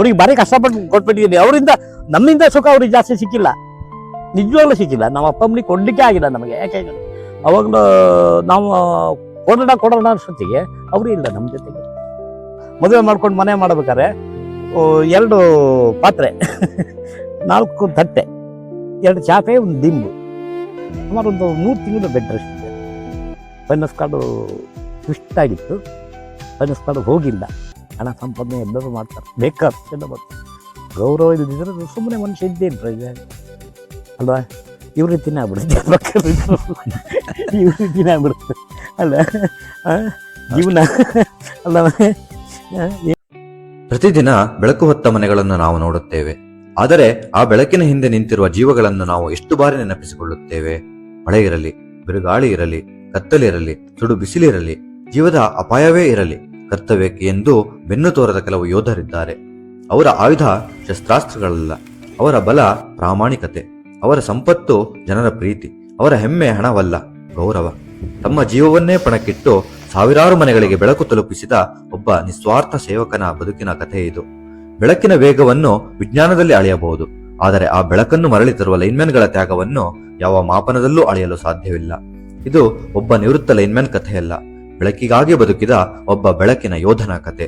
ಅವ್ರಿಗೆ ಭಾರಿ ಕಷ್ಟಪಟ್ಟು ಕೊಟ್ಬಿಟ್ಟಿದ್ದೀನಿ. ಅವರಿಂದ ನಮ್ಮಿಂದ ಸುಖ ಅವ್ರಿಗೆ ಜಾಸ್ತಿ ಸಿಕ್ಕಿಲ್ಲ, ನಿಜವಾಗ್ಲೂ ಸಿಕ್ಕಿಲ್ಲ. ನಮ್ಮ ಅಪ್ಪ ಅಮ್ಮನಿಗೆ ಕೊಡ್ಲಿಕ್ಕೆ ಆಗಿಲ್ಲ ನಮಗೆ. ಯಾಕೆ ಅವಾಗಲೂ ನಾವು ಕೊಡೋಣ ಅಷ್ಟೊತ್ತಿಗೆ ಅವರು ಇಲ್ಲ ನಮ್ಮ ಜೊತೆಗೆ. ಮದುವೆ ಮಾಡ್ಕೊಂಡು ಮನೆ ಮಾಡ್ಬೇಕಾದ್ರೆ 2 ಪಾತ್ರೆ, 4 ತಟ್ಟೆ, 2 ಚಾಪೆ, 1 ದಿಂಬು, ಸುಮಾರು ಒಂದು 3 ತಿಂಗಳು ಬೆಡ್ ರೆಸ್ಟ್ ಇದೆ. ಫೈನಾನ್ಸ್ ಕಾರ್ಡು ಟ್ವಿಸ್ಟ್ ಆಗಿತ್ತು, ಫೈನಾನ್ಸ್ ಕಾರ್ಡು ಹೋಗಿಲ್ಲ. ಹಣ ಸಂಪಾದನೆ ಎಲ್ಲರೂ ಮಾಡ್ತಾರೆ, ಬೇಕಾದ ಎಲ್ಲ ಬರ್ತಾರೆ. ಗೌರವ ಇಲ್ಲದಿದ್ರೆ ಸುಮ್ಮನೆ ಮನುಷ್ಯ ಇದ್ದೇ ಇದ್ರೆ ಅಲ್ವಾ? ಇವ್ರ ರೀತಿನೇ ಆಗ್ಬಿಡುತ್ತೆ, ಇವ್ರ ರೀತಿನೇ ಆಗ್ಬಿಡುತ್ತೆ ಅಲ್ಲ ಜೀವನ ಅಲ್ಲ. ಪ್ರತಿದಿನ ಬೆಳಕು ಹೊತ್ತ ಮನೆಗಳನ್ನು ನಾವು ನೋಡುತ್ತೇವೆ. ಆದರೆ ಆ ಬೆಳಕಿನ ಹಿಂದೆ ನಿಂತಿರುವ ಜೀವಗಳನ್ನು ನಾವು ಎಷ್ಟು ಬಾರಿ ನೆನಪಿಸಿಕೊಳ್ಳುತ್ತೇವೆ? ಮಳೆ ಇರಲಿ, ಬಿರುಗಾಳಿ ಇರಲಿ, ಕತ್ತಲಿರಲಿ, ಸುಡು ಬಿಸಿಲಿರಲಿ, ಜೀವದ ಅಪಾಯವೇ ಇರಲಿ, ಕರ್ತವ್ಯಕ್ಕೆ ಎಂದು ಬೆನ್ನು ತೋರದ ಕೆಲವು ಯೋಧರಿದ್ದಾರೆ. ಅವರ ಆಯುಧ ಶಸ್ತ್ರಾಸ್ತ್ರಗಳಲ್ಲ, ಅವರ ಬಲ ಪ್ರಾಮಾಣಿಕತೆ, ಅವರ ಸಂಪತ್ತು ಜನರ ಪ್ರೀತಿ, ಅವರ ಹೆಮ್ಮೆ ಹಣವಲ್ಲ, ಗೌರವ. ತಮ್ಮ ಜೀವವನ್ನೇ ಪಣಕ್ಕಿಟ್ಟು ಸಾವಿರಾರು ಮನೆಗಳಿಗೆ ಬೆಳಕು ತಲುಪಿಸಿದ ಒಬ್ಬ ನಿಸ್ವಾರ್ಥ ಸೇವಕನ ಬದುಕಿನ ಕಥೆ ಇದು. ಬೆಳಕಿನ ವೇಗವನ್ನು ವಿಜ್ಞಾನದಲ್ಲಿ ಅಳೆಯಬಹುದು, ಆದರೆ ಆ ಬೆಳಕನ್ನು ಮರಳಿ ತರುವ ಲೈನ್ಮನ್ಗಳ ತ್ಯಾಗವನ್ನು ಯಾವ ಮಾಪನದಲ್ಲೂ ಅಳೆಯಲು ಸಾಧ್ಯವಿಲ್ಲ. ಇದು ಒಬ್ಬ ನಿವೃತ್ತ ಲೈನ್ಮನ್ ಕಥೆಯಲ್ಲ, ಬೆಳಕಿಗಾಗಿ ಬದುಕಿದ ಒಬ್ಬ ಬೆಳಕಿನ ಯೋಧನ ಕತೆ.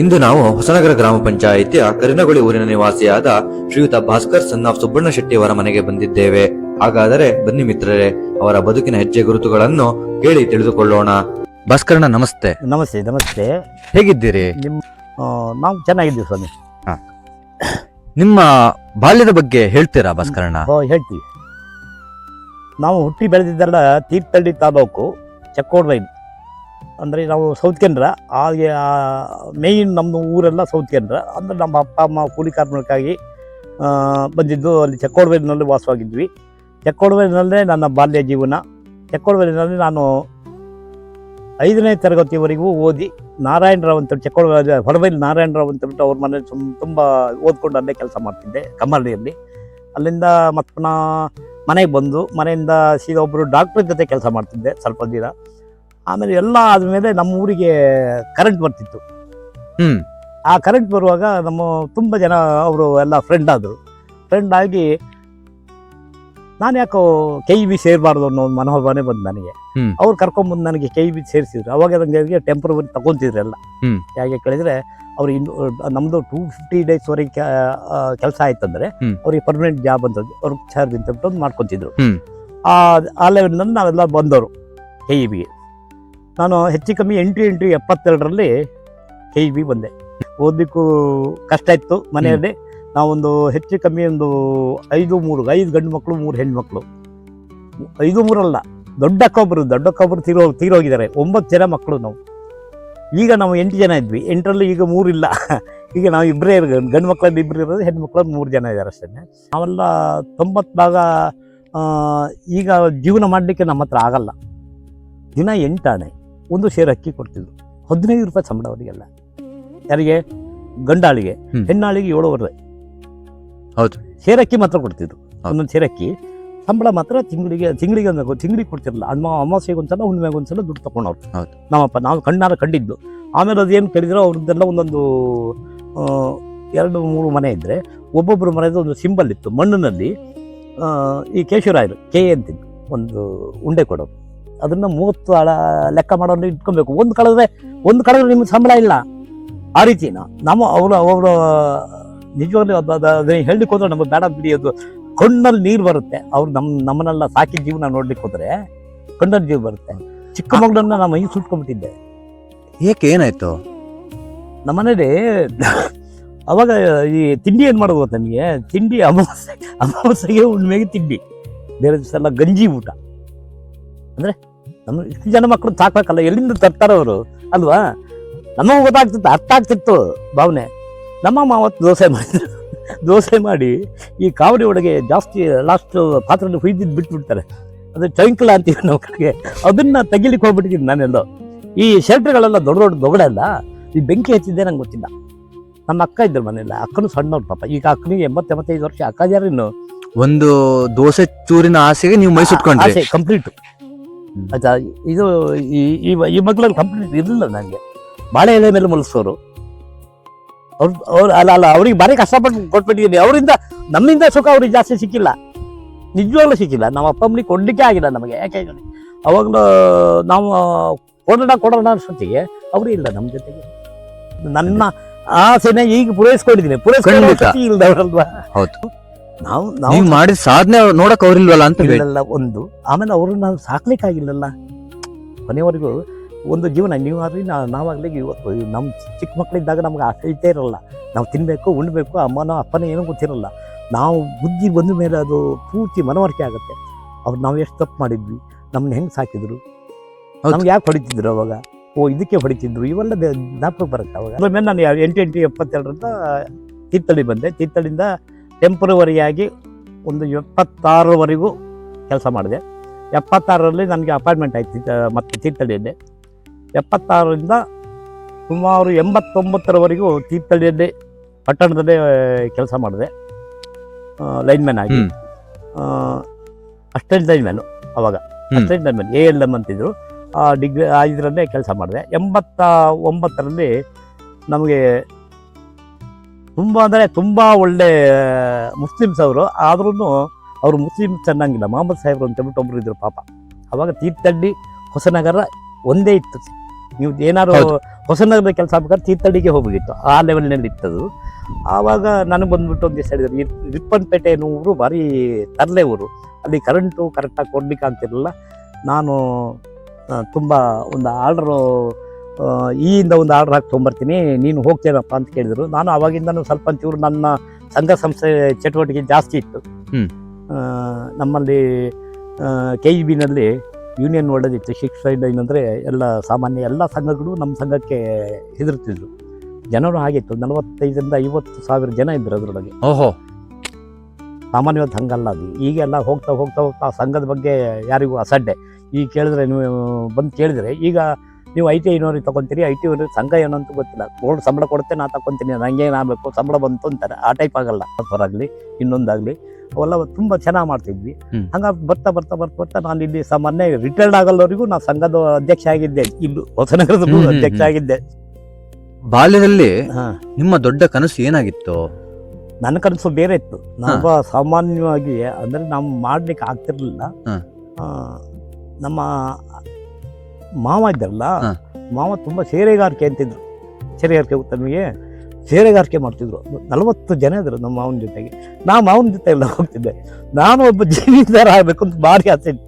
ಇಂದು ನಾವು ಹೊಸನಗರ ಗ್ರಾಮ ಪಂಚಾಯಿತಿಯ ಕರಿನಗೊಳಿ ಊರಿನ ನಿವಾಸಿಯಾದ ಶ್ರೀಯುತ ಭಾಸ್ಕರ್ ಸನ್ ಆಫ್ ಸುಬ್ಬಣ್ಣ ಶೆಟ್ಟಿ ಅವರ ಮನೆಗೆ ಬಂದಿದ್ದೇವೆ. ಹಾಗಾದರೆ ಬನ್ನಿ ಮಿತ್ರರೇ, ಅವರ ಬದುಕಿನ ಹೆಜ್ಜೆ ಗುರುತುಗಳನ್ನು ಕೇಳಿ ತಿಳಿದುಕೊಳ್ಳೋಣ. ಭಾಸ್ಕರಣ್ಣ ನಮಸ್ತೆ. ನಮಸ್ತೆ. ನಮಸ್ತೆ, ಹೇಗಿದ್ದೀರಿ? ನಾವು ಚೆನ್ನಾಗಿದ್ದೀವಿ ಸ್ವಾಮಿ. ನಿಮ್ಮ ಬಾಲ್ಯದ ಬಗ್ಗೆ ಹೇಳ್ತೀರಾ ಭಾಸ್ಕರಣ್ಣ? ಹೇಳ್ತೀವಿ. ನಾವು ಹುಟ್ಟಿ ಬೆಳೆದಿದ್ದೆಲ್ಲ ತೀರ್ಥಹಳ್ಳಿ ತಾಲೂಕು, ಚಕ್ಕೋಡ್ಬೈಲ್. ಅಂದರೆ ನಾವು ಸೌತ್ ಕೇಂದ್ರ. ಹಾಗೆ ಮೇಯ್ನ್ ನಮ್ಮ ಊರೆಲ್ಲ ಸೌತ್ ಕೇಂದ್ರ. ಅಂದರೆ ನಮ್ಮ ಅಪ್ಪ ಅಮ್ಮ ಕೂಲಿ ಕಾರ್ಮಿಕರಾಗಿ ಬಂದಿದ್ದು ಅಲ್ಲಿ ಚಕ್ಕೋಡ್ಬೈಲಿನಲ್ಲಿ ವಾಸವಾಗಿದ್ವಿ. ಚಕ್ಕೋಡ್ಬೈಲಿನಲ್ಲೇ ನನ್ನ ಬಾಲ್ಯ ಜೀವನ. ಚಕ್ಕೋಡ್ಬೈಲಿನಲ್ಲಿ ನಾನು 5ನೇ ತರಗತಿವರೆಗೂ ಓದಿ ನಾರಾಯಣರಾವ್ ಅಂತ ಹೊರಬೈಲಿ ನಾರಾಯಣರಾವ್ ಅಂತ ಬಿಟ್ಟು ಅವ್ರ ಮನೆ ತುಂಬ ಓದ್ಕೊಂಡು ಅಲ್ಲೇ ಕೆಲಸ ಮಾಡ್ತಿದ್ದೆ, ಕಮ್ಮರಡಿಯಲ್ಲಿ. ಅಲ್ಲಿಂದ ಮತ್ತೆ ಪುನಃ ಮನೆಗೆ ಬಂದು ಮನೆಯಿಂದ ಸೀದಾ ಒಬ್ಬರು ಡಾಕ್ಟ್ರ್ ಜೊತೆ ಕೆಲಸ ಮಾಡ್ತಿದ್ದೆ ಸ್ವಲ್ಪ ದಿನ. ಆಮೇಲೆ ಎಲ್ಲ ಆದಮೇಲೆ ನಮ್ಮ ಊರಿಗೆ ಕರೆಂಟ್ ಬರ್ತಿತ್ತು. ಆ ಕರೆಂಟ್ ಬರುವಾಗ ನಮ್ಮ ತುಂಬ ಜನ ಅವರು ಎಲ್ಲ ಫ್ರೆಂಡ್ ಆದರು. ಫ್ರೆಂಡ್ ಆಗಿ ನಾನು ಯಾಕೋ KEB ಸೇರಬಾರ್ದು ಅನ್ನೋ ಒಂದು ಮನೋಭಾವನೆ ಬಂದು ನನಗೆ. ಅವ್ರು ಕರ್ಕೊಂಡ್ಬಂದು ನನಗೆ KEB ಸೇರಿಸಿದ್ರು. ಅವಾಗ ನನಗೆ ಟೆಂಪ್ರವರಿ ತಗೊಂತಿದ್ರು ಎಲ್ಲ. ಹೇಗೆ ಕೇಳಿದರೆ ಅವ್ರು ನಮ್ಮದು 250 ಡೇಸ್ವರೆಗೆ ಕೆಲಸ ಆಯ್ತಂದ್ರೆ ಅವ್ರಿಗೆ ಪರ್ಮನೆಂಟ್ ಜಾಬ್ ಅಂತದ್ದು, ಅವ್ರಿಗೆ ಚಾರ್ಜ್ ಅಂತ ಬಿಟ್ಟು ಮಾಡ್ಕೊತಿದ್ರು. ಆ ಲೆವೆಲ್ನಲ್ಲಿ ನಾವೆಲ್ಲ ಬಂದವರು KEBಗೆ. ನಾನು ಹೆಚ್ಚು ಕಮ್ಮಿ 8/8/72ರಲ್ಲಿ KEB ಬಂದೆ. ಓದಲಿಕ್ಕೂ ಕಷ್ಟ ಇತ್ತು ಮನೆಯಲ್ಲಿ. ನಾವೊಂದು ಹೆಚ್ಚು ಕಮ್ಮಿ ಒಂದು 5 ಗಂಡು ಮಕ್ಕಳು 3 ಹೆಣ್ಮಕ್ಳು. 5-3 ಅಲ್ಲ, ದೊಡ್ಡ ಅಕ್ಕ ಒಬ್ಬರು ತೀರೋಗಿದ್ದಾರೆ. 9 ಜನ ಮಕ್ಕಳು ನಾವು. ಈಗ ನಾವು 8 ಜನ ಇದ್ವಿ. 8ರಲ್ಲಿ ಈಗ 3 ಇಲ್ಲ. ಈಗ ನಾವು ಇಬ್ಬರೇ ಗಂಡು ಮಕ್ಕಳಲ್ಲಿ 2 ಇರೋದು, ಹೆಣ್ಮಕ್ಳಲ್ಲಿ 3 ಜನ ಇದ್ದಾರೆ ಅಷ್ಟೇ. ನಾವೆಲ್ಲ 90 ಭಾಗ ಈಗ ಜೀವನ ಮಾಡಲಿಕ್ಕೆ ನಮ್ಮ ಹತ್ರ ಆಗಲ್ಲ. ದಿನ 8 ಆಣೆ, 1 ಸೇರು ಅಕ್ಕಿ ಕೊಡ್ತಿದ್ರು. 15 ರೂಪಾಯಿ ಸಂಬಳ ಅವರಿಗೆಲ್ಲ. ಯಾರಿಗೆ? ಗಂಡಾಳಿಗೆ. ಹೆಣ್ಣಾಳಿಗೆ 7 ಹೌದು ಸೇರಕ್ಕಿ ಮಾತ್ರ ಕೊಡ್ತಿದ್ರು. ಒಂದೊಂದು ಸೇರಕ್ಕಿ ಸಂಬಳ ಮಾತ್ರ ತಿಂಗಳಿಗೆ ಕೊಡ್ತಿರಲಿಲ್ಲ. ಅಮಾವಾಸ್ಯೆಗೆ ಒಂದ್ಸಲ, ಹುಣ್ಣಿಮೆಗೆ ಒಂದ್ಸಲ ದುಡ್ಡು ತಗೊಂಡವ್ರು ನಮ್ಮಪ್ಪ. ನಾವು ಕಂಡಿದ್ದು. ಆಮೇಲೆ ಅದೇನು ಕೇಳಿದ್ರು ಅವ್ರದ್ದೆಲ್ಲ ಒಂದೊಂದು 2-3 ಮನೆ ಇದ್ದರೆ ಒಬ್ಬೊಬ್ಬರು ಮನೆಯದು ಒಂದು ಸಿಂಬಲ್ ಇತ್ತು ಮಣ್ಣಿನಲ್ಲಿ. ಈ ಕೇಶವರಾಯರು ಕೆ ಅಂತಿದ್ದು ಒಂದು ಉಂಡೆ ಕೊಡೋರು. ಅದನ್ನು 30 ಲೆಕ್ಕ ಮಾಡೋರು ಇಟ್ಕೊಬೇಕು. ಒಂದು ಕಳೆದ್ರೆ ನಿಮ್ಗೆ ಸಂಬಳ ಇಲ್ಲ. ಆ ರೀತಿ ನಮ್ಮ ಅವರು ನಿಜವಾಗ್ಲೂ ಅದನ್ನ ಹೇಳಲಿಕ್ಕೆ ಹೋದ್ರೆ ನಮಗೆ ಬೇಡ ಬಿಡಿ, ಅದು ಕಣ್ಣಲ್ಲಿ ನೀರು ಬರುತ್ತೆ. ಅವ್ರು ನಮ್ಮನ್ನೆಲ್ಲ ಸಾಕಿ ಜೀವನ ನೋಡ್ಲಿಕ್ಕೆ ಹೋದ್ರೆ ಕಣ್ಣಲ್ಲಿ ಜೀವ ಬರುತ್ತೆ. ಚಿಕ್ಕ ಮಗಳನ್ನ ನಮ್ಮ ಮೈ ಸುಟ್ಕೊಂಡ್ಬಿಟ್ಟಿದ್ದೆ. ಏಕೆ, ಏನಾಯ್ತು? ನಮ್ಮನೇಲಿ ಅವಾಗ ಈ ತಿಂಡಿ ಏನು ಮಾಡೋದು ಗೊತ್ತ ನಿಮಗೆ? ತಿಂಡಿ ಅಮಾವಾಸ್ಯೆಗೆ ಹುಣ್ಣಿಮೆಗೆ ತಿಂಡಿ, ಬೇರೆ ದಿವಸ ಎಲ್ಲ ಗಂಜಿ ಊಟ. ಅಂದರೆ ನಮ್ಮ ಇಷ್ಟು ಜನ ಮಕ್ಕಳು ಸಾಕ್ಬೇಕಲ್ಲ, ಎಲ್ಲಿಂದ ತರ್ತಾರವರು ಅಲ್ವಾ? ನಮಗೂ ಗೊತ್ತಾಗ್ತಿತ್ತು, ಅರ್ಥ ಆಗ್ತಿತ್ತು ಭಾವನೆ. ನಮ್ಮ ಮಾವತ್ತು ದೋಸೆ ಮಾಡಿ ಈ ಕಾವಡಿ ಒಳಗೆ ಜಾಸ್ತಿ ಲಾಸ್ಟ್ ಪಾತ್ರೆಯಲ್ಲಿ ಹುಯ್ದಿದ್ದು ಬಿಟ್ಬಿಡ್ತಾರೆ. ಅದು ಚೌಂಕಲ ಅಂತೀವಿ ನಮ್ಮ ಕಡೆಗೆ. ಅದನ್ನು ತೆಗಿಲಿಕ್ಕೆ ಹೋಗ್ಬಿಟ್ಟಿದ್ದೀನಿ ನಾನೆಲ್ಲೋ. ಈ ಶೆಲ್ಟರ್ಗಳೆಲ್ಲ ದೊಡ್ಡ ದೊಗಡೆಲ್ಲ ಈ ಬೆಂಕಿ ಹಚ್ಚಿದ್ದೆ ನಂಗೆ ಗೊತ್ತಿಲ್ಲ. ನಮ್ಮ ಅಕ್ಕ ಇದ್ರು ಮನೆಯಲ್ಲ, ಅಕ್ಕನೂ ಸಣ್ಣವ್ರು ಪಾಪ. ಈಗ ಅಕ್ಕನಿಗೆ 80-85 ವರ್ಷ. ಅಕ್ಕ ಯಾರಿನ್ನು ಒಂದು ದೋಸೆ ಚೂರಿನ ಆಸೆಗೆ ನೀವು ಮೈ ಸುಟ್ಕೊಂಡ್ರಿ? ಆಸೆ ಕಂಪ್ಲೀಟ್ ಆಯ್ತಾ. ಇದು ಈ ಮಕ್ಕಳಲ್ಲಿ ಕಂಪ್ಲೀಟ್ ಇರಲಿಲ್ಲ ನನಗೆ. ಬಾಳೆ ಎಲೆ ಮೇಲೆ ಮಲಗಿಸೋರು. ಅವ್ರು ಅಲ್ಲ ಅವ್ರಿಗೆ ಭಾರಿ ಕಷ್ಟಪಟ್ಟು ಕೊಟ್ಬಿಟ್ಟಿದ್ದೀನಿ. ಅವರಿಂದ ನಮ್ಮಿಂದ ಸುಖ ಅವ್ರಿಗೆ ಜಾಸ್ತಿ ಸಿಕ್ಕಿಲ್ಲ, ನಿಜವಾಗ್ಲೂ ಸಿಕ್ಕಿಲ್ಲ. ನಮ್ಮ ಅಪ್ಪ ಅಮ್ಮನಿಗೆ ಕೊಡ್ಲಿಕ್ಕೆ ಆಗಿಲ್ಲ ನಮಗೆ. ಯಾಕೆ ಅವಾಗಲೂ ನಾವು ಕೊಡೋಣ ಅನ್ಸೊತ್ತಿಗೆ ಅವರು ಇಲ್ಲ ನಮ್ಮ ಜೊತೆಗೆ. ನನ್ನ ಆಸೆನ ಈಗ ಪೂರೈಸ್ಕೊಂಡಿದ್ದೀನಿ, ಇಲ್ದವ್ರಲ್ವಾ. ಹೌದು, ನಾವು ಮಾಡಿದ ಸಾಧನೆ ನೋಡಕ್ ಅವ್ರಿಲ್ವಲ್ಲ ಅಂತ ಇಲ್ಲ ಒಂದು. ಆಮೇಲೆ ಅವ್ರನ್ನ ನಾವು ಸಾಕ್ಲಿಕ್ಕಾಗಿಲ್ಲಲ್ಲ ಕೊನೆಯವರೆಗೂ. ಒಂದು ಜೀವನ ನೀವಾಗಲಿ ನಾವಾಗಲಿ ಇವತ್ತು ನಮ್ಮ ಚಿಕ್ಕ ಮಕ್ಕಳಿದ್ದಾಗ ನಮ್ಗೆ ಆಸೆ ಇದ್ದೇ ಇರಲ್ಲ. ನಾವು ತಿನ್ನಬೇಕು, ಉಣ್ಬೇಕು, ಅಮ್ಮನೋ ಅಪ್ಪನೋ ಏನೂ ಗೊತ್ತಿರಲ್ಲ. ನಾವು ಬುದ್ಧಿ ಬಂದ ಮೇಲೆ ಅದು ಪೂರ್ತಿ ಮನವರಿಕೆ ಆಗುತ್ತೆ. ಅವ್ರು ನಾವು ಎಷ್ಟು ತಪ್ಪು ಮಾಡಿದ್ವಿ, ನಮ್ಮನ್ನ ಹೆಂಗೆ ಸಾಕಿದ್ರು, ನಮ್ಗೆ ಯಾಕೆ ಹೊಡಿತಿದ್ರು ಅವಾಗ, ಇದಕ್ಕೆ ಹೊಡಿತಿದ್ರು, ಇವೆಲ್ಲ ಜ್ಞಾಪಕ ಬರುತ್ತೆ ಅವಾಗ. ಅದ್ರ ಮೇಲೆ ನಾನು 8/8/72 ತೀರ್ಥಹಳ್ಳಿ ಬಂದೆ. ತೀರ್ಥಹಳ್ಳಿಯಿಂದ ಟೆಂಪರವರಿಯಾಗಿ ಒಂದು 76ವರೆಗೂ ಕೆಲಸ ಮಾಡಿದೆ. 76ರಲ್ಲಿ ನನಗೆ ಅಪಾಯಿಂಟ್ಮೆಂಟ್ ಆಯ್ತು ಮತ್ತೆ ತೀರ್ಥಹಳ್ಳಿಯಲ್ಲಿ. 76ರಿಂದ ಸುಮಾರು 89ರವರೆಗೂ ತೀರ್ಥಹಳ್ಳಿಯಲ್ಲಿ ಪಟ್ಟಣದಲ್ಲೇ ಕೆಲಸ ಮಾಡಿದೆ, ಲೈನ್ಮ್ಯಾನ್ ಆಗಿ. ಅಸಿಸ್ಟೆಂಟ್ ಲೈನ್ಮ್ಯಾನು ಅವಾಗ, ಅಸಿಸ್ಟೆಂಟ್ ಲೈನ್ಮ್ಯಾನ್ ALM ಅಂತಿದ್ರು. ಡಿಗ್ರಿ ಇದರಲ್ಲೇ ಕೆಲಸ ಮಾಡಿದೆ. 89ರಲ್ಲಿ ನಮಗೆ ತುಂಬ ಅಂದರೆ ತುಂಬ ಒಳ್ಳೆ ಮುಸ್ಲಿಮ್ಸ್ ಅವರು. ಆದ್ರೂ ಅವರು ಮುಸ್ಲಿಮ್ಸ್ ಚೆನ್ನಾಗಿಲ್ಲ. ಮೊಹಮ್ಮದ್ ಸಾಹೇಬ್ರು ಅಂತ ಹೇಳ್ಬಿಟ್ಟು ಒಬ್ರು ಇದ್ರು ಪಾಪ. ಅವಾಗ ತೀರ್ಥಹಳ್ಳಿ ಹೊಸನಗರ ಒಂದೇ ಇತ್ತು. ನೀವು ಏನಾದ್ರು ಹೊಸನಗರದ ಕೆಲಸ ಆಗ್ಬೇಕಾದ್ರೆ ತೀರ್ಥಹಳ್ಳಿಗೆ ಹೋಗ್ಬೇಕಿತ್ತು, ಆ ಲೆವೆಲ್ನಲ್ಲಿ ಇತ್ತದು. ಆವಾಗ ನನಗೆ ಬಂದ್ಬಿಟ್ಟು ಒಂದು ದಿವಸ ಹೇಳಿದ್ರು, ರಿಪ್ಪನ್ಪೇಟೆ ಅನ್ನೋ ಊರು ಭಾರಿ ತರಲೆ ಊರು, ಅಲ್ಲಿ ಕರೆಂಟು ಕರೆಕ್ಟಾಗಿ ಕೊಡ್ಲಿಕ್ಕೆ ಆಗ್ತಿರಲಿಲ್ಲ. ನಾನು ತುಂಬ ಒಂದು ಆರ್ಡ್ರು ಈಯಿಂದ ಒಂದು ಆರ್ಡ್ರ್ ಹಾಕಿ ತೊಗೊಂಬರ್ತೀನಿ, ನೀನು ಹೋಗ್ತೇನಪ್ಪ ಅಂತ ಕೇಳಿದರು. ನಾನು ಆವಾಗಿಂದನೂ ಸ್ವಲ್ಪ ಒಂಚೂರು ನನ್ನ ಸಂಘ ಸಂಸ್ಥೆ ಚಟುವಟಿಕೆ ಜಾಸ್ತಿ ಇತ್ತು. ನಮ್ಮಲ್ಲಿ KEBನಲ್ಲಿ ಯೂನಿಯನ್ ಒಳ್ಳೆದಿತ್ತು. ಶಿಕ್ಷಣ ಅಂದರೆ ಎಲ್ಲ ಸಾಮಾನ್ಯ ಎಲ್ಲ ಸಂಘಗಳು ನಮ್ಮ ಸಂಘಕ್ಕೆ ಹೆದರ್ತಿದ್ರು. ಜನರು ಹಾಗಿತ್ತು, 45,000 to 50,000 ಜನ ಇದ್ರು ಅದರೊಳಗೆ. ಓಹೋ, ಸಾಮಾನ್ಯವಾದ ಸಂಘ ಅಲ್ಲ ಅದು. ಈಗೆಲ್ಲ ಹೋಗ್ತಾ ಹೋಗ್ತಾ ಹೋಗ್ತಾ ಆ ಸಂಘದ ಬಗ್ಗೆ ಯಾರಿಗೂ ಅಸಡ್ಡೆ. ಈಗ ಕೇಳಿದ್ರೆ ನೀವು ಬಂದು ಕೇಳಿದರೆ, ಈಗ ನೀವು IT ಐನೂರಿಗೆ ತೊಗೊತೀರಿ, IT ಸಂಘ ಏನು ಅಂತ ಗೊತ್ತಿಲ್ಲ, ಗೋಲ್ಡ್ ಸಂಬಳ ಕೊಡುತ್ತೆ ನಾ ತಗೊತೀನಿ, ನನಗೆ ಏನಾಗಬೇಕು ಸಂಬಳ ಬಂತು ಅಂತಾರೆ. ಆ ಟೈಪ್ ಆಗಲ್ಲ. ಹೊರಾಗಲಿ ಇನ್ನೊಂದಾಗಲಿ ಅವೆಲ್ಲ ತುಂಬ ಚೆನ್ನಾಗಿ ಮಾಡ್ತಿದ್ವಿ. ಹಂಗಾಗಿ ಬರ್ತಾ ಬರ್ತಾ ಬರ್ತಾ ಬರ್ತಾ ನಾನು ಇಲ್ಲಿ ಸಾಮಾನ್ಯ ರಿಟೈರ್ಡ್ ಆಗಲ್ಲವರೆಗೂ ನಾನು ಸಂಘದ ಅಧ್ಯಕ್ಷ ಆಗಿದ್ದೆ, ಇಲ್ಲಿ ಹೊಸನಗರದ ಅಧ್ಯಕ್ಷ ಆಗಿದ್ದೆ. ಬಾಲ್ಯದಲ್ಲಿ ನಿಮ್ಮ ದೊಡ್ಡ ಕನಸು ಏನಾಗಿತ್ತು? ನನ್ನ ಕನಸು ಬೇರೆ ಇತ್ತು. ನಾವು ಸಾಮಾನ್ಯವಾಗಿ ಅಂದರೆ ನಾವು ಮಾಡ್ಲಿಕ್ಕೆ ಆಗ್ತಿರ್ಲಿಲ್ಲ. ನಮ್ಮ ಮಾವ ಇದ್ದಾರಲ್ಲ, ಮಾವ ತುಂಬ ಸೇರೆಗಾರಿಕೆ ಅಂತಿದ್ರು. ಸೇರೆಗಾರಿಕೆ ಗೊತ್ತಾ ನಿಮಗೆ? ಸೇರೆಗಾರಿಕೆ ಮಾಡ್ತಿದ್ರು. 40 ಜನ ಇದ್ರು ನಮ್ಮ ಮಾವನ ಜೊತೆಗೆ. ನಾ ಮಾವನ ಜೊತೆ ಎಲ್ಲ ಹೋಗ್ತಿದ್ದೆ. ನಾನು ಒಬ್ಬ ಜಮೀನ್ದಾರ ಆಗ್ಬೇಕು ಅಂತ ಭಾರಿ ಆಸೆ ಇತ್ತು.